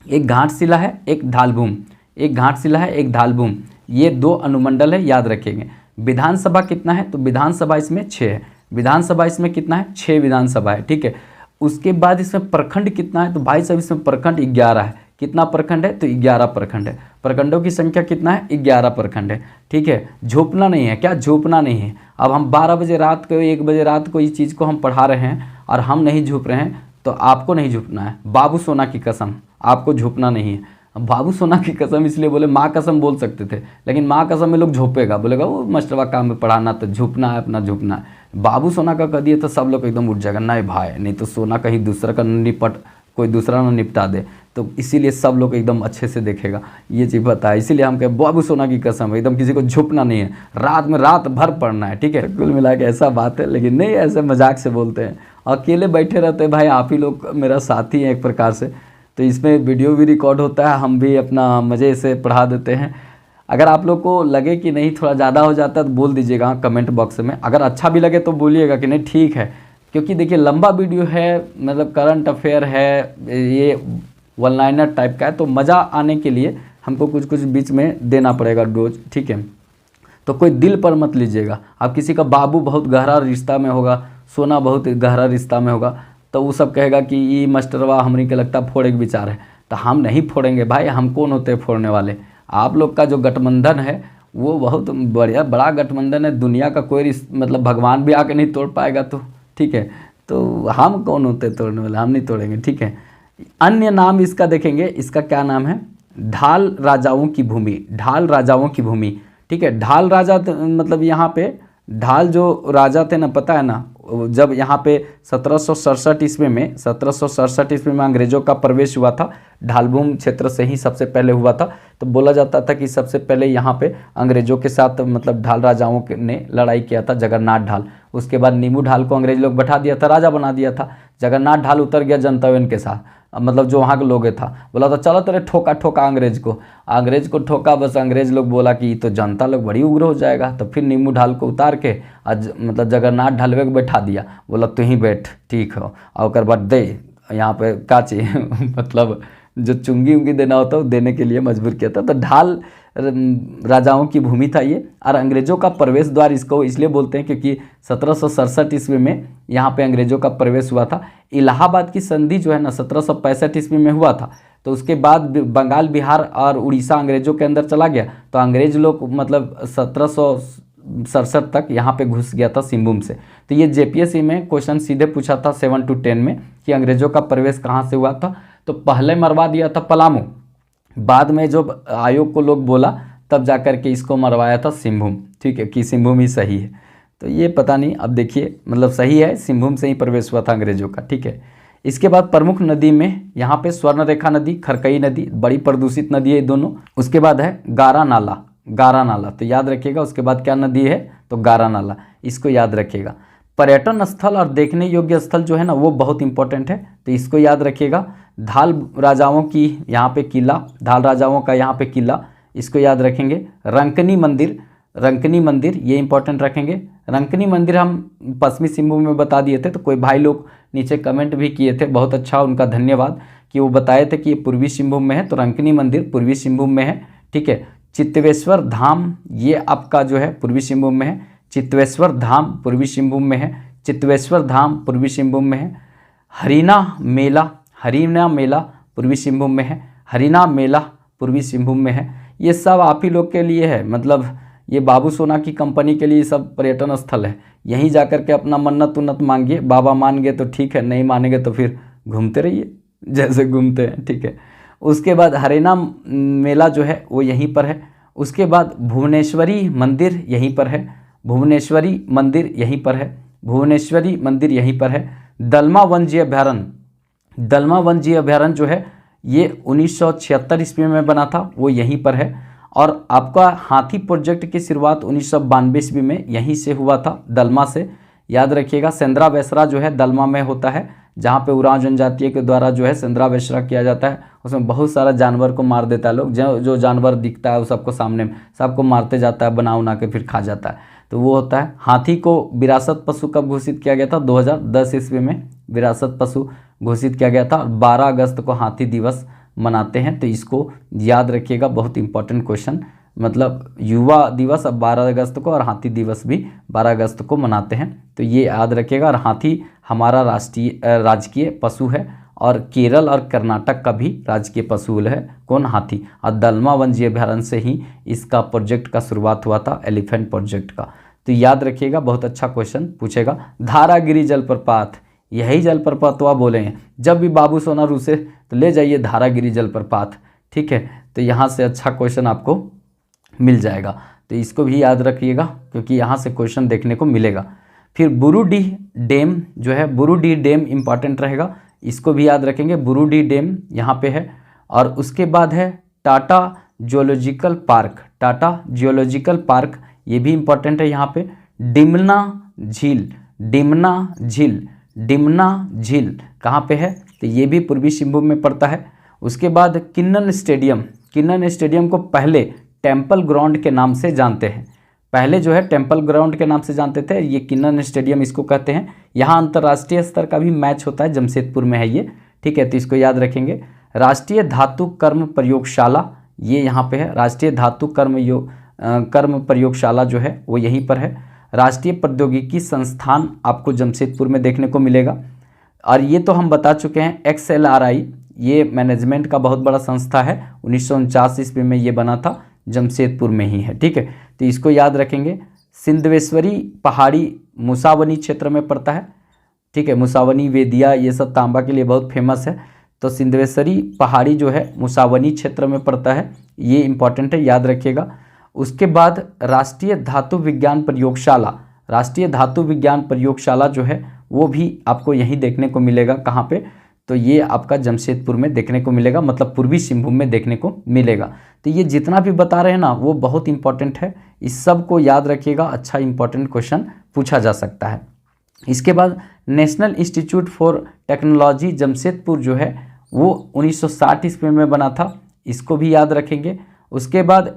एक घाटशिला है एक ढालभूम, एक घाटशिला है एक ढालभूम, ये 2 अनुमंडल है, याद रखेंगे। विधानसभा कितना है, तो विधानसभा इसमें 6 है, विधानसभा इसमें कितना है 6 विधानसभा है, ठीक है। उसके बाद इसमें प्रखंड कितना है, तो भाई साहब इसमें प्रखंड 11 है, कितना प्रखंड है, तो 11 प्रखंड है, प्रखंडों की संख्या कितना है 11 प्रखंड है, ठीक है। झोपना नहीं है, क्या झोपना नहीं है। अब हम 12 बजे रात को 1 बजे रात को इस चीज़ को हम पढ़ा रहे हैं और हम नहीं झुप रहे हैं, तो आपको नहीं झुकना है, बाबू सोना की कसम आपको झुकना नहीं है। बाबू सोना की कसम इसलिए बोले, माँ कसम बोल सकते थे, लेकिन माँ कसम में लोग झोपेगा, बोलेगा वो मास्टरवा काम में पढ़ाना, तो झुकना है अपना, झुकना है। बाबू सोना का कह दिए तो सब लोग एकदम उठ जाएगा, नहीं भाई, नहीं तो सोना कहीं दूसरा का निपट, कोई दूसरा ना निपटा दे, तो इसीलिए सब लोग एकदम अच्छे से देखेगा, ये चीज़ पता है। इसीलिए हम कहे बाबू सोना की कसम, एकदम किसी को झुकना नहीं है, रात में रात भर पढ़ना है, ठीक है। कुल मिला के ऐसा बात है, लेकिन नहीं ऐसे मजाक से बोलते हैं, अकेले बैठे रहते हैं भाई, आप ही लोग मेरा साथी हैं एक प्रकार से, तो इसमें वीडियो भी रिकॉर्ड होता है, हम भी अपना मज़े से पढ़ा देते हैं। अगर आप लोग को लगे कि नहीं थोड़ा ज़्यादा हो जाता है तो बोल दीजिएगा कमेंट बॉक्स में, अगर अच्छा भी लगे तो बोलिएगा कि नहीं ठीक है, क्योंकि देखिए लंबा वीडियो है, मतलब करंट अफेयर है, ये वन लाइनर टाइप का है, तो मज़ा आने के लिए हमको कुछ कुछ बीच में देना पड़ेगा डोज, ठीक है। तो कोई दिल पर मत लीजिएगा, अब किसी का बाबू बहुत गहरा रिश्ता में होगा, सोना बहुत गहरा रिश्ता में होगा, तो वो सब कहेगा कि ये मास्टरवा हमरी के लगता फोड़े के विचार है, तो हम नहीं फोड़ेंगे भाई, हम कौन होते हैं फोड़ने वाले। आप लोग का जो गठबंधन है वो बहुत बढ़िया बड़ा गठबंधन है, दुनिया का कोई मतलब भगवान भी आके नहीं तोड़ पाएगा, तो ठीक है, तो हम कौन होते हैं तोड़ने वाले, हम नहीं तोड़ेंगे, ठीक है। अन्य नाम इसका देखेंगे, इसका क्या नाम है, ढाल राजाओं की भूमि, ढाल राजाओं की भूमि, ठीक है। ढाल राजा मतलब यहाँ पे ढाल जो राजा थे ना, पता है ना, जब यहाँ पे 1767 ईस्वी में 1767 ईस्वी में अंग्रेजों का प्रवेश हुआ था, ढालभूम क्षेत्र से ही सबसे पहले हुआ था, तो बोला जाता था कि सबसे पहले यहाँ पे अंग्रेजों के साथ मतलब ढाल राजाओं ने लड़ाई किया था, जगन्नाथ ढाल। उसके बाद नीमू ढाल को अंग्रेज लोग बैठा दिया था, राजा बना दिया था। जगन्नाथ ढाल उतर गया जनतावन के साथ, मतलब जो वहाँ के लोग था, बोला था चलो तेरे ठोका ठोका अंग्रेज को ठोका, बस अंग्रेज लोग बोला कि तो जनता लोग बड़ी उग्र हो जाएगा, तो फिर नीमू ढाल को उतार के आज मतलब जगन्नाथ ढालवे को बैठा दिया, बोला तू ही बैठ ठीक हो, और उसके बाद दे यहाँ पे काची मतलब जो चुंगी उंगी देना होता है देने के लिए मजबूर किया था। तो ढाल राजाओं की भूमि था ये, और अंग्रेजों का प्रवेश द्वार इसको इसलिए बोलते हैं क्योंकि 1767 ईस्वी में यहाँ पे अंग्रेजों का प्रवेश हुआ था। इलाहाबाद की संधि जो है ना 1765 ईस्वी में हुआ था, तो उसके बाद बंगाल, बिहार और उड़ीसा अंग्रेजों के अंदर चला गया, तो अंग्रेज लोग मतलब 1767 तक यहाँ पे घुस गया था सिंहभूम से। तो ये जेपीएससी में क्वेश्चन सीधे पूछा था 7 to 10 में कि अंग्रेजों का प्रवेश कहाँ से हुआ था, तो पहले मरवा दिया था पलामू, बाद में जब आयोग को लोग बोला तब जाकर के इसको मरवाया था सिंहभूम, ठीक है, कि सिंहभूम ही सही है। तो ये पता नहीं, अब देखिए मतलब सही है, सिंहभूम से ही प्रवेश हुआ था अंग्रेजों का, ठीक है। इसके बाद प्रमुख नदी में यहाँ पे स्वर्णरेखा नदी, खरकई नदी, बड़ी प्रदूषित नदी है ये दोनों। उसके बाद है गारा नाला, गारा नाला तो याद रखिएगा। उसके बाद क्या नदी है, तो गारा नाला, इसको याद रखिएगा। पर्यटन स्थल और देखने योग्य स्थल जो है ना वो बहुत इंपॉर्टेंट है, तो इसको याद रखिएगा। धाल राजाओं की यहाँ पे किला, धाल राजाओं का यहाँ पे किला, इसको याद रखेंगे। रंकनी मंदिर, रंकनी मंदिर ये इंपॉर्टेंट रखेंगे। रंकनी मंदिर हम पश्चिमी सिंहभूम में बता दिए थे, तो कोई भाई लोग नीचे कमेंट भी किए थे, बहुत अच्छा उनका धन्यवाद कि वो बताए थे कि ये पूर्वी सिंहभूम में है, तो रंकनी मंदिर पूर्वी सिंहभूम में है, ठीक है। चित्तवेश्वर धाम ये आपका जो है पूर्वी सिंहभूम में है, चित्तवेश्वर धाम पूर्वी सिंहभूम में है, चित्तवेश्वर धाम पूर्वी सिंहभूम में है। हरिना मेला, हरिना मेला पूर्वी सिंहभूम में है। हरिनाम मेला पूर्वी सिंहभूम में है। ये सब आप ही लोग के लिए है, मतलब ये बाबू सोना की कंपनी के लिए सब पर्यटन स्थल है। यहीं जा कर के अपना मन्नत उन्नत मांगिए, बाबा मान गए तो ठीक है, नहीं मानेंगे तो फिर घूमते रहिए जैसे घूमते हैं, ठीक है। उसके बाद हरिनाम मेला जो है वो यहीं पर है। उसके बाद भुवनेश्वरी मंदिर यहीं पर है, भुवनेश्वरी मंदिर यहीं पर है, भुवनेश्वरी मंदिर यहीं पर है। दलमा वन्यजीव अभयारण्य, दलमा वन्यजीव अभयारण्य जो है ये 1976 ईस्वी में बना था, वो यहीं पर है। और आपका हाथी प्रोजेक्ट की शुरुआत 1992 ईस्वी में यहीं से हुआ था, दलमा से, याद रखिएगा। सेंद्रा वेसरा जो है दलमा में होता है, जहाँ पे उरांव जनजातीय के द्वारा जो है सेंद्रा वेसरा किया जाता है। उसमें बहुत सारा जानवर को मार देता है लोग, जो जानवर दिखता है वो सबको सामने सबको मारते जाता है, बना उना के फिर खा जाता है, तो वो होता है। हाथी को विरासत पशु कब घोषित किया गया था? 2010 ईस्वी में विरासत पशु घोषित किया गया था। 12 अगस्त को हाथी दिवस मनाते हैं, तो इसको याद रखिएगा, बहुत इंपॉर्टेंट क्वेश्चन। मतलब युवा दिवस अब 12 अगस्त को और हाथी दिवस भी 12 अगस्त को मनाते हैं, तो ये याद रखिएगा। और हाथी हमारा राजकीय पशु है, और केरल और कर्नाटक का भी राजकीय पशु है कौन? हाथी। और दलमा वन्यजीव अभयारण्य से ही इसका प्रोजेक्ट का शुरुआत हुआ था, एलिफेंट प्रोजेक्ट का, तो याद रखिएगा, बहुत अच्छा क्वेश्चन पूछेगा। धारागिरी जलप्रपात, यही जलप्रपात आप बोले हैं, जब भी बाबू सोना रूसे तो ले जाइए धारागिरी जलप्रपात, ठीक है। तो यहाँ से अच्छा क्वेश्चन आपको मिल जाएगा, तो इसको भी याद रखिएगा क्योंकि यहाँ से क्वेश्चन देखने को मिलेगा। फिर बुरुडीह डैम जो है, बुरुडीह डैम इंपॉर्टेंट रहेगा, इसको भी याद रखेंगे। बुरुडीह डैम यहाँ पे है। और उसके बाद है Tata geological park, Tata geological park ये भी इंपॉर्टेंट है यहाँ पे। डिमना झील, डिमना झील, डिमना झील कहाँ पे है? तो ये भी पूर्वी सिंहभूम में पड़ता है। उसके बाद किन्नन स्टेडियम, किन्नन स्टेडियम को पहले टेम्पल ग्राउंड के नाम से जानते हैं, पहले जो है टेम्पल ग्राउंड के नाम से जानते थे, ये किन्नन स्टेडियम इसको कहते हैं। यहाँ अंतर्राष्ट्रीय स्तर का भी मैच होता है, जमशेदपुर में है ये, ठीक है, तो इसको याद रखेंगे। राष्ट्रीय धातु कर्म प्रयोगशाला ये यहाँ पे है, राष्ट्रीय धातु कर्म प्रयोगशाला जो है वो यहीं पर है। राष्ट्रीय प्रौद्योगिकी संस्थान आपको जमशेदपुर में देखने को मिलेगा। और ये तो हम बता चुके हैं, XLRI ये मैनेजमेंट का बहुत बड़ा संस्था है, 1949 ईस्वी में ये बना था, जमशेदपुर में ही है, ठीक है, तो इसको याद रखेंगे। सिंधवेश्वरी पहाड़ी मुसावनी क्षेत्र में पड़ता है, ठीक है, मुसावनी वेदिया ये सब तांबा के लिए बहुत फेमस है, तो सिंधवेश्वरी पहाड़ी जो है मुसावनी क्षेत्र में पड़ता है, ये इंपॉर्टेंट है, याद रखिएगा। उसके बाद राष्ट्रीय धातु विज्ञान प्रयोगशाला, राष्ट्रीय धातु विज्ञान प्रयोगशाला जो है वो भी आपको यहीं देखने को मिलेगा, कहाँ पे? तो ये आपका जमशेदपुर में देखने को मिलेगा, मतलब पूर्वी सिंहभूम में देखने को मिलेगा। तो ये जितना भी बता रहे हैं ना वो बहुत इंपॉर्टेंट है, इस सब को याद रखिएगा, अच्छा इंपॉर्टेंट क्वेश्चन पूछा जा सकता है। इसके बाद national institute for technology Jamshedpur जो है वो 1960 ईस्वी में बना था, इसको भी याद रखेंगे। उसके बाद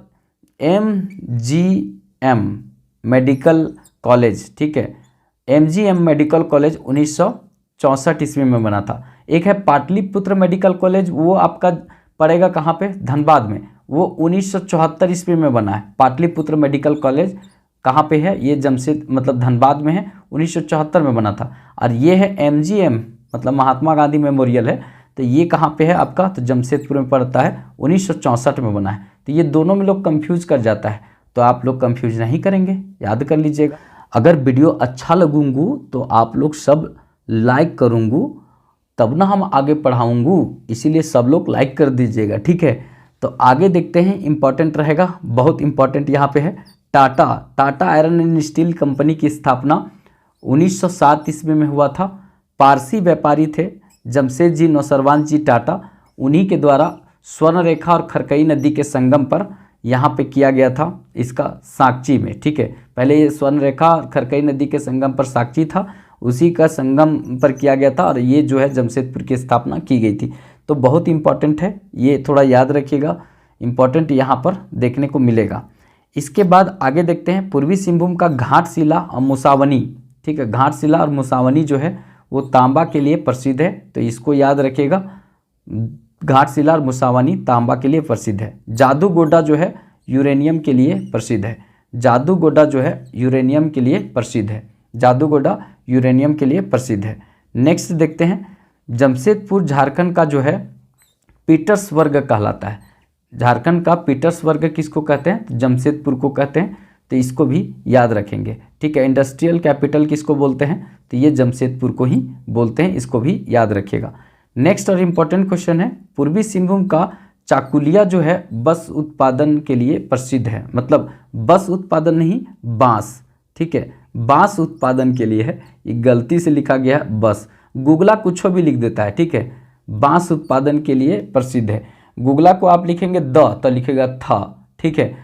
MGM मेडिकल कॉलेज, ठीक है, MGM मेडिकल कॉलेज 1964 ईस्वी में बना था। एक है पाटलिपुत्र मेडिकल कॉलेज, वो आपका पड़ेगा कहाँ पे? धनबाद में, वो 1974 ईस्वी में बना है। पाटलिपुत्र मेडिकल कॉलेज कहाँ पे है? ये जमशेद मतलब धनबाद में है, 1974 में बना था। और ये है MGM मतलब महात्मा गांधी मेमोरियल है, तो ये कहाँ पे है आपका? तो जमशेदपुर में पड़ता है, 1964 में बना है। तो ये दोनों में लोग कंफ्यूज कर जाता है, तो आप लोग कंफ्यूज नहीं करेंगे, याद कर लीजिएगा। अगर वीडियो अच्छा लगूंगू तो आप लोग सब लाइक करूंगू, तब ना हम आगे पढ़ाऊंगू, इसीलिए सब लोग लाइक कर दीजिएगा, ठीक है। तो आगे देखते हैं, इंपॉर्टेंट रहेगा, बहुत इंपॉर्टेंट यहाँ पे है। Tata iron and steel company की स्थापना 1907 ईस्वी में हुआ था। पारसी व्यापारी थे जमशेद जी नौसरवान जी टाटा, उन्हीं के द्वारा स्वर्णरेखा और खरकई नदी के संगम पर यहाँ पे किया गया था, इसका साकची में, ठीक है। पहले ये स्वर्णरेखा और खरकई नदी के संगम पर साकची था, उसी का संगम पर किया गया था, और ये जो है जमशेदपुर की स्थापना की गई थी। तो बहुत इंपॉर्टेंट है, ये थोड़ा याद रखिएगा, इंपॉर्टेंट यहाँ पर देखने को मिलेगा। इसके बाद आगे देखते हैं, पूर्वी सिंहभूम का घाटशिला और मुसावनी, ठीक है, घाटशिला और मुसावनी जो है वो तांबा के लिए प्रसिद्ध है, तो इसको याद रखिएगा। घाटशिला और मुसावनी तांबा के लिए प्रसिद्ध है। जादूगोडा जो है यूरेनियम के लिए प्रसिद्ध है, जादूगोडा जो है यूरेनियम के लिए प्रसिद्ध है, जादूगोडा यूरेनियम के लिए प्रसिद्ध है। नेक्स्ट देखते हैं, जमशेदपुर झारखंड का जो है पीटर्सबर्ग कहलाता है। झारखंड का पीटर्सबर्ग किसको कहते हैं? तो जमशेदपुर को कहते हैं, तो इसको भी याद रखेंगे। ठीक है, इंडस्ट्रियल कैपिटल किसको बोलते हैं? तो ये जमशेदपुर को ही बोलते हैं, इसको भी याद रखिएगा। नेक्स्ट और इम्पोर्टेंट क्वेश्चन है, पूर्वी सिंहभूम का चाकुलिया जो है बस उत्पादन के लिए प्रसिद्ध है। मतलब बस उत्पादन नहीं, बांस। ठीक है, बांस उत्पादन के लिए है, ये गलती से लिखा गया है बस, गुगला कुछ भी लिख देता है। ठीक है, बांस उत्पादन के लिए प्रसिद्ध है। गुगला को आप लिखेंगे द तो लिखेगा था। ठीक है,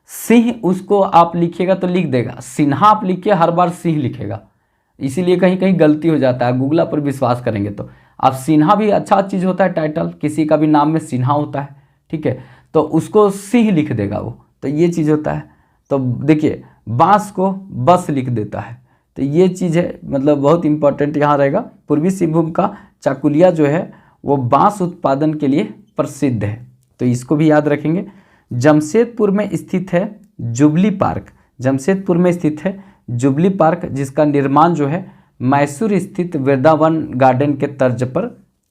सिंह उसको आप लिखिएगा तो लिख देगा, सिन्हा आप लिखिए हर बार सिंह लिखेगा, इसीलिए कहीं कहीं गलती हो जाता है। गुगला पर विश्वास करेंगे तो आप सिन्हा भी अच्छा चीज़ होता है, टाइटल किसी का भी नाम में सिन्हा होता है। ठीक है, तो उसको सिंह लिख देगा वो, तो ये चीज़ होता है। तो देखिए बांस को बस लिख देता है, तो ये चीज़ है, मतलब बहुत इंपॉर्टेंट यहाँ रहेगा। पूर्वी सिंहभूम का चाकुलिया जो है वो बांस उत्पादन के लिए प्रसिद्ध है, तो इसको भी याद रखेंगे। जमशेदपुर में स्थित है जुबली पार्क, जमशेदपुर में स्थित है जुबली पार्क, जिसका निर्माण जो है मैसूर स्थित वृंदावन गार्डन के तर्ज पर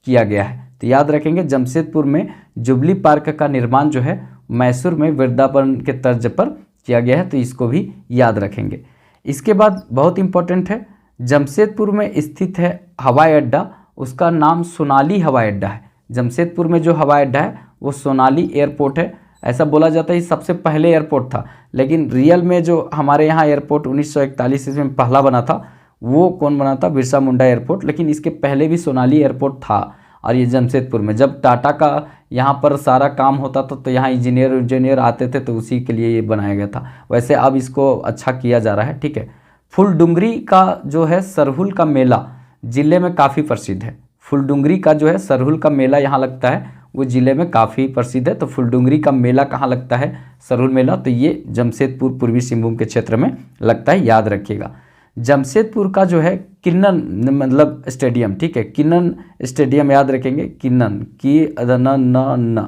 किया गया है। तो याद रखेंगे जमशेदपुर में जुबली पार्क का निर्माण जो है मैसूर में वृंदावन के तर्ज पर किया गया है, तो इसको भी याद रखेंगे। इसके बाद बहुत इंपॉर्टेंट है, जमशेदपुर में स्थित है हवाई अड्डा, उसका नाम सोनाली हवाई अड्डा है। जमशेदपुर में जो हवाई अड्डा है वो सोनाली एयरपोर्ट है। ऐसा बोला जाता है सबसे पहले एयरपोर्ट था, लेकिन रियल में जो हमारे यहाँ एयरपोर्ट 1941 ईस्वी में पहला बना था, वो कौन बना था? बिरसा मुंडा एयरपोर्ट। लेकिन इसके पहले भी सोनाली एयरपोर्ट था, और ये जमशेदपुर में जब टाटा का यहाँ पर सारा काम होता था तो यहाँ इंजीनियर आते थे, तो उसी के लिए ये बनाया गया था। वैसे अब इसको अच्छा किया जा रहा है। ठीक है, फुलडुंगरी का जो है सरहुल का मेला जिले में काफ़ी प्रसिद्ध है। फुलडुंगरी का जो है सरहुल का मेला यहाँ लगता है, वो जिले में काफ़ी प्रसिद्ध है। तो फुलडुंगरी का मेला कहाँ लगता है? सरहुल मेला, तो ये जमशेदपुर पूर्वी सिंहभूम के क्षेत्र में लगता है, याद रखिएगा। जमशेदपुर का जो है किन्नन मतलब स्टेडियम, ठीक है, किन्नन स्टेडियम याद रखेंगे, किन्नन की न।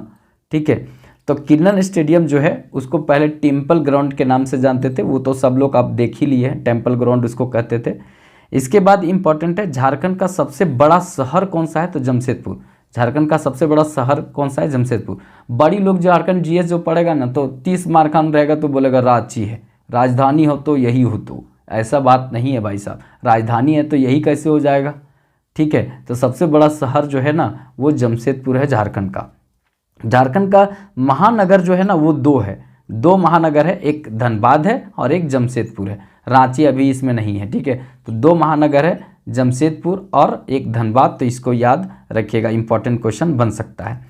ठीक है, तो किन्नन स्टेडियम जो है उसको पहले टेम्पल ग्राउंड के नाम से जानते थे, वो तो सब लोग आप देख ही लिए हैं, टेम्पल ग्राउंड उसको कहते थे। इसके बाद इंपॉर्टेंट है, झारखंड का सबसे बड़ा शहर कौन सा है? तो जमशेदपुर। झारखंड का सबसे बड़ा शहर कौन सा है? जमशेदपुर। बड़ी लोग झारखंड जीएस जो पढ़ेगा ना, तो 30 मार्कान रहेगा तो बोलेगा रांची है, राजधानी हो तो यही हो, तो ऐसा बात नहीं है भाई साहब, राजधानी है तो यही कैसे हो जाएगा? ठीक है, तो सबसे बड़ा शहर जो है ना वो जमशेदपुर है झारखंड का। झारखंड का महानगर जो है ना वो दो है, दो महानगर है, एक धनबाद है और एक जमशेदपुर है। रांची अभी इसमें नहीं है। ठीक है, तो दो महानगर है, जमशेदपुर और एक धनबाद, तो इसको याद रखिएगा, इंपॉर्टेंट क्वेश्चन बन सकता है।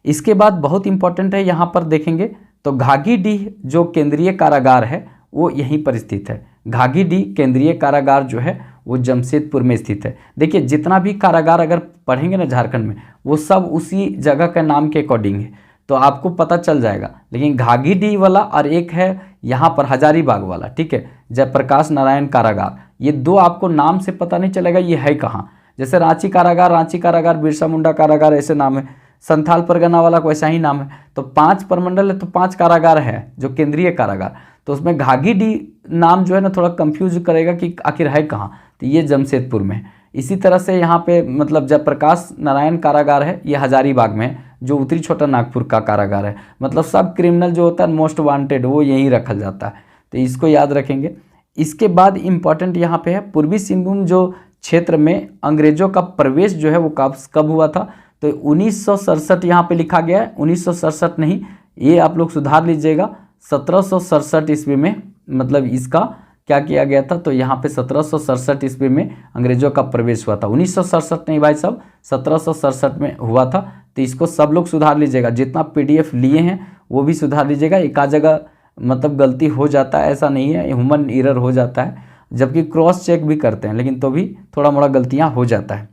इसके बाद बहुत इंपॉर्टेंट है, यहाँ पर देखेंगे तो घाघीडीह जो केंद्रीय कारागार है वो यहीं पर स्थित है। घाघीडीह केंद्रीय कारागार जो है वो जमशेदपुर में स्थित है। देखिए जितना भी कारागार अगर पढ़ेंगे ना झारखंड में, वो सब उसी जगह के नाम के अकॉर्डिंग है, तो आपको पता चल जाएगा। लेकिन घाघीडीह वाला और एक है यहाँ पर हजारीबाग वाला, ठीक है, जयप्रकाश नारायण कारागार, ये दो आपको नाम से पता नहीं चलेगा ये है कहाँ। जैसे रांची कारागार, बिरसा मुंडा कारागार, ऐसे नाम है। संथाल परगना वाला को ऐसा ही नाम है। तो 5 प्रमंडल है तो 5 कारागार है जो केंद्रीय कारागार, तो उसमें घाघीडीह नाम जो है ना थोड़ा कंफ्यूज करेगा कि आखिर है कहाँ, तो ये जमशेदपुर में है। इसी तरह से यहाँ पे मतलब जयप्रकाश नारायण कारागार है, ये हजारीबाग में है, जो उत्तरी छोटा नागपुर का कारागार है। मतलब सब क्रिमिनल जो होता है मोस्ट वांटेड वो यहीं रखा जाता है, तो इसको याद रखेंगे। इसके बाद इम्पॉर्टेंट यहाँ पे है पूर्वी सिंहभूम जो क्षेत्र में अंग्रेजों का प्रवेश जो है वो कब हुआ था, तो 1967 यहाँ पे लिखा गया है। 1967 नहीं, ये आप लोग सुधार लीजिएगा, 1767 ईस्वी में मतलब इसका क्या किया गया था, तो यहाँ पे 1767 ईस्वी में अंग्रेजों का प्रवेश हुआ था। 1967 नहीं भाई साहब, 1767 में हुआ था। तो इसको सब लोग सुधार लीजिएगा, जितना PDF लिए हैं वो भी सुधार लीजिएगा। एक आध जगह मतलब गलती हो जाता है, ऐसा नहीं है, ह्यूमन एरर हो जाता है, जबकि क्रॉस चेक भी करते हैं, लेकिन तो भी थोड़ा मोड़ा गलतियाँ हो जाता है।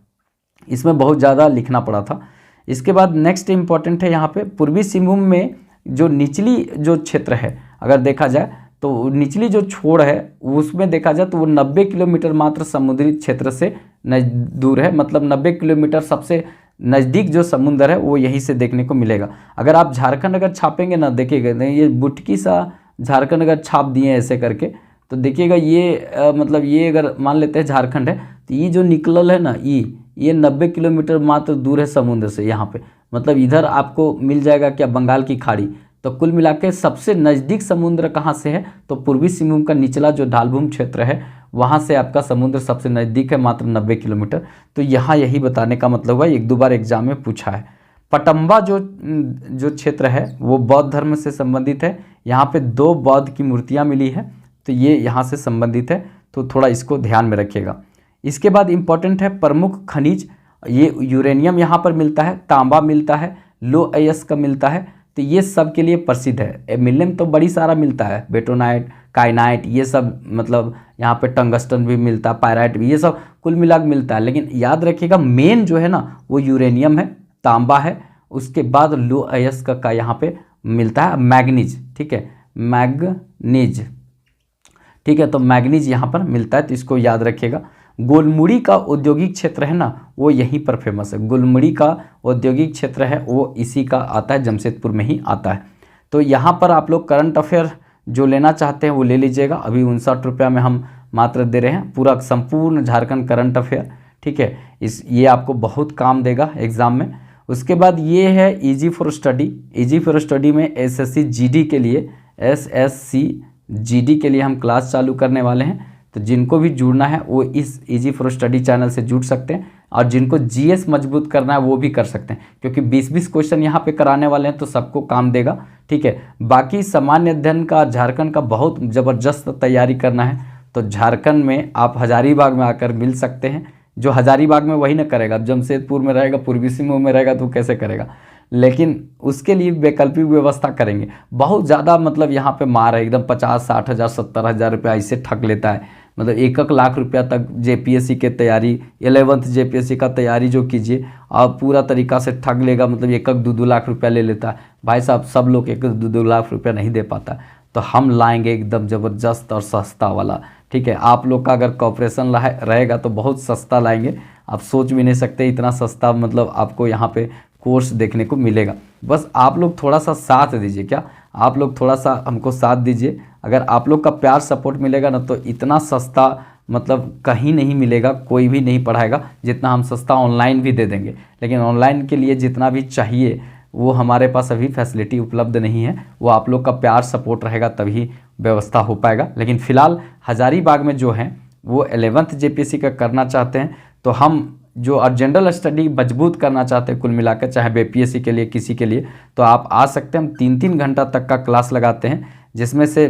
इसमें बहुत ज़्यादा लिखना पड़ा था। इसके बाद नेक्स्ट इंपॉर्टेंट है यहाँ पे पूर्वी सिंहभूम में जो निचली जो क्षेत्र है, अगर देखा जाए तो निचली जो छोर है उसमें देखा जाए तो वो 90 किलोमीटर मात्र समुद्री क्षेत्र से दूर है। मतलब 90 किलोमीटर सबसे नज़दीक जो समुद्र है वो यहीं से देखने को मिलेगा। अगर आप झारखंड अगर छापेंगे ना, देखिएगा ये बुटकी सा झारखंड अगर छाप दिए ऐसे करके, तो देखिएगा ये मतलब ये अगर मान लेते हैं झारखंड है, तो ये जो निकलल है ना ये 90 किलोमीटर मात्र दूर है समुद्र से। यहाँ पे मतलब इधर आपको मिल जाएगा क्या, बंगाल की खाड़ी। तो कुल मिला के सबसे नज़दीक समुद्र कहाँ से है, तो पूर्वी सिंहभूम का निचला जो ढालभूमि क्षेत्र है वहाँ से आपका समुद्र सबसे नज़दीक है, मात्र 90 किलोमीटर। तो यहाँ यही बताने का मतलब हुआ, एक दो बार एग्जाम में पूछा है। पटम्बा जो क्षेत्र है वो बौद्ध धर्म से संबंधित है। यहाँ पे 2 बौद्ध की मूर्तियाँ मिली है, तो ये यहाँ से संबंधित है, तो थोड़ा इसको ध्यान में रखिएगा। इसके बाद इम्पॉर्टेंट है प्रमुख खनिज, ये यूरेनियम यहाँ पर मिलता है, तांबा मिलता है, लो अयस्क का मिलता है, तो ये सब के लिए प्रसिद्ध है। मिलने में तो बड़ी सारा मिलता है, बेटोनाइट, काइनाइट, ये सब मतलब यहाँ पे टंगस्टन भी मिलता है, पायराइट भी, ये सब कुल मिला के मिलता है। लेकिन याद रखिएगा मेन जो है ना वो यूरेनियम है, तांबा है, उसके बाद लो अयस्क का यहाँ पे मिलता है मैग्नीज, ठीक है, मैग्नीज, ठीक है, तो मैग्नीज यहाँ पर मिलता है, तो इसको याद रखिएगा। गुलमुड़ी का औद्योगिक क्षेत्र है ना वो यहीं पर फेमस है, गुलमुड़ी का औद्योगिक क्षेत्र है वो इसी का आता है, जमशेदपुर में ही आता है। तो यहाँ पर आप लोग करंट अफेयर जो लेना चाहते हैं वो ले लीजिएगा, अभी 59 रुपया में हम मात्र दे रहे हैं पूरा संपूर्ण झारखंड करंट अफेयर, ठीक है। ये आपको बहुत काम देगा एग्ज़ाम में। उसके बाद ये है easy for study, easy for study में एसएससी जीडी के लिए, एसएससी जीडी के लिए हम क्लास चालू करने वाले हैं। तो जिनको भी जुड़ना है वो इस ईजी फॉर स्टडी चैनल से जुड़ सकते हैं, और जिनको जीएस मजबूत करना है वो भी कर सकते हैं, क्योंकि 20-20 क्वेश्चन यहाँ पे कराने वाले हैं, तो सबको काम देगा, ठीक है। बाकी सामान्य अध्ययन का झारखंड का बहुत ज़बरदस्त तैयारी करना है तो झारखंड में आप हजारीबाग में आकर मिल सकते हैं। जो हजारीबाग में वही ना करेगा, अब जमशेदपुर में रहेगा, पूर्वी सिंहभूम में रहेगा तो कैसे करेगा, लेकिन उसके लिए वैकल्पिक व्यवस्था करेंगे। बहुत ज़्यादा मतलब यहाँ पे मार है, एकदम 50-60 हज़ार 70 हज़ार रुपया ऐसे ठग लेता है, मतलब 1-1 लाख रुपया तक जेपीएससी के तैयारी, 11th जेपीएससी का तैयारी जो कीजिए आप पूरा तरीका से ठग लेगा, मतलब 1-2 लाख रुपया ले लेता है। भाई साहब सब लोग 1-2 लाख रुपया नहीं दे पाता, तो हम लाएंगे एकदम ज़बरदस्त और सस्ता वाला, ठीक है। आप लोग का अगर कॉपरेशन रहेगा तो बहुत सस्ता लाएंगे, आप सोच भी नहीं सकते इतना सस्ता मतलब आपको यहाँ पे कोर्स देखने को मिलेगा। बस आप लोग थोड़ा सा साथ दीजिए, क्या आप लोग थोड़ा सा हमको साथ दीजिए। अगर आप लोग का प्यार सपोर्ट मिलेगा ना तो इतना सस्ता मतलब कहीं नहीं मिलेगा, कोई भी नहीं पढ़ाएगा जितना हम सस्ता ऑनलाइन भी दे देंगे। लेकिन ऑनलाइन के लिए जितना भी चाहिए वो हमारे पास अभी फैसिलिटी उपलब्ध नहीं है, वो आप लोग का प्यार सपोर्ट रहेगा तभी व्यवस्था हो पाएगा। लेकिन फ़िलहाल हजारीबाग में जो हैं वो 11th जेपीएससी का करना चाहते हैं, तो हम जो जनरल स्टडी मजबूत करना चाहते हैं कुल मिलाकर, चाहे बीपीएससी के लिए किसी के लिए, तो आप आ सकते हैं। हम 3-3 घंटा तक का क्लास लगाते हैं, जिसमें से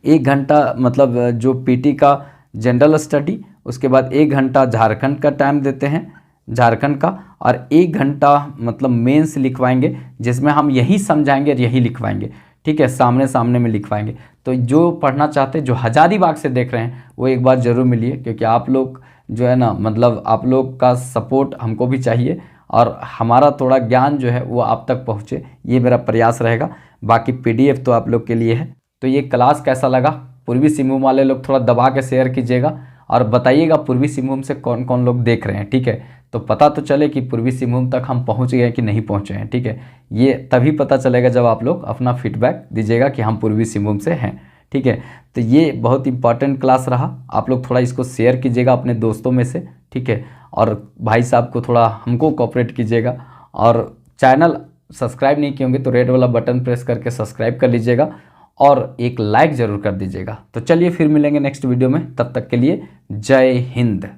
1 घंटा मतलब जो पीटी का जनरल स्टडी, उसके बाद 1 घंटा झारखंड का टाइम देते हैं झारखंड का, और 1 घंटा मतलब मेंस लिखवाएंगे, जिसमें हम यही समझाएंगे और यही लिखवाएंगे, ठीक है, सामने सामने में लिखवाएंगे। तो जो पढ़ना चाहते हैं, जो हजारीबाग से देख रहे हैं वो एक बार ज़रूर मिलिए, क्योंकि आप लोग जो है ना मतलब आप लोग का सपोर्ट हमको भी चाहिए, और हमारा थोड़ा ज्ञान जो है वो आप तक पहुँचे, ये मेरा प्रयास रहेगा। बाकी पीडीएफ तो आप लोग के लिए है। तो ये क्लास कैसा लगा, पूर्वी सिंहभूम वाले लोग थोड़ा दबा के शेयर कीजिएगा और बताइएगा पूर्वी सिंहभूम से कौन कौन लोग देख रहे हैं, ठीक है। तो पता तो चले कि पूर्वी सिंहभूम तक हम पहुंच गए कि नहीं पहुंचे हैं, ठीक है। ये तभी पता चलेगा जब आप लोग अपना फीडबैक दीजिएगा कि हम पूर्वी सिंहभूम से हैं, ठीक है। तो ये बहुत इंपॉर्टेंट क्लास रहा, आप लोग थोड़ा इसको शेयर कीजिएगा अपने दोस्तों में से, ठीक है। और भाई साहब को थोड़ा हमको कोऑपरेट कीजिएगा, और चैनल सब्सक्राइब नहीं किए होंगे तो रेड वाला बटन प्रेस करके सब्सक्राइब कर लीजिएगा, और एक लाइक ज़रूर कर दीजिएगा। तो चलिए फिर मिलेंगे नेक्स्ट वीडियो में, तब तक के लिए जय हिंद।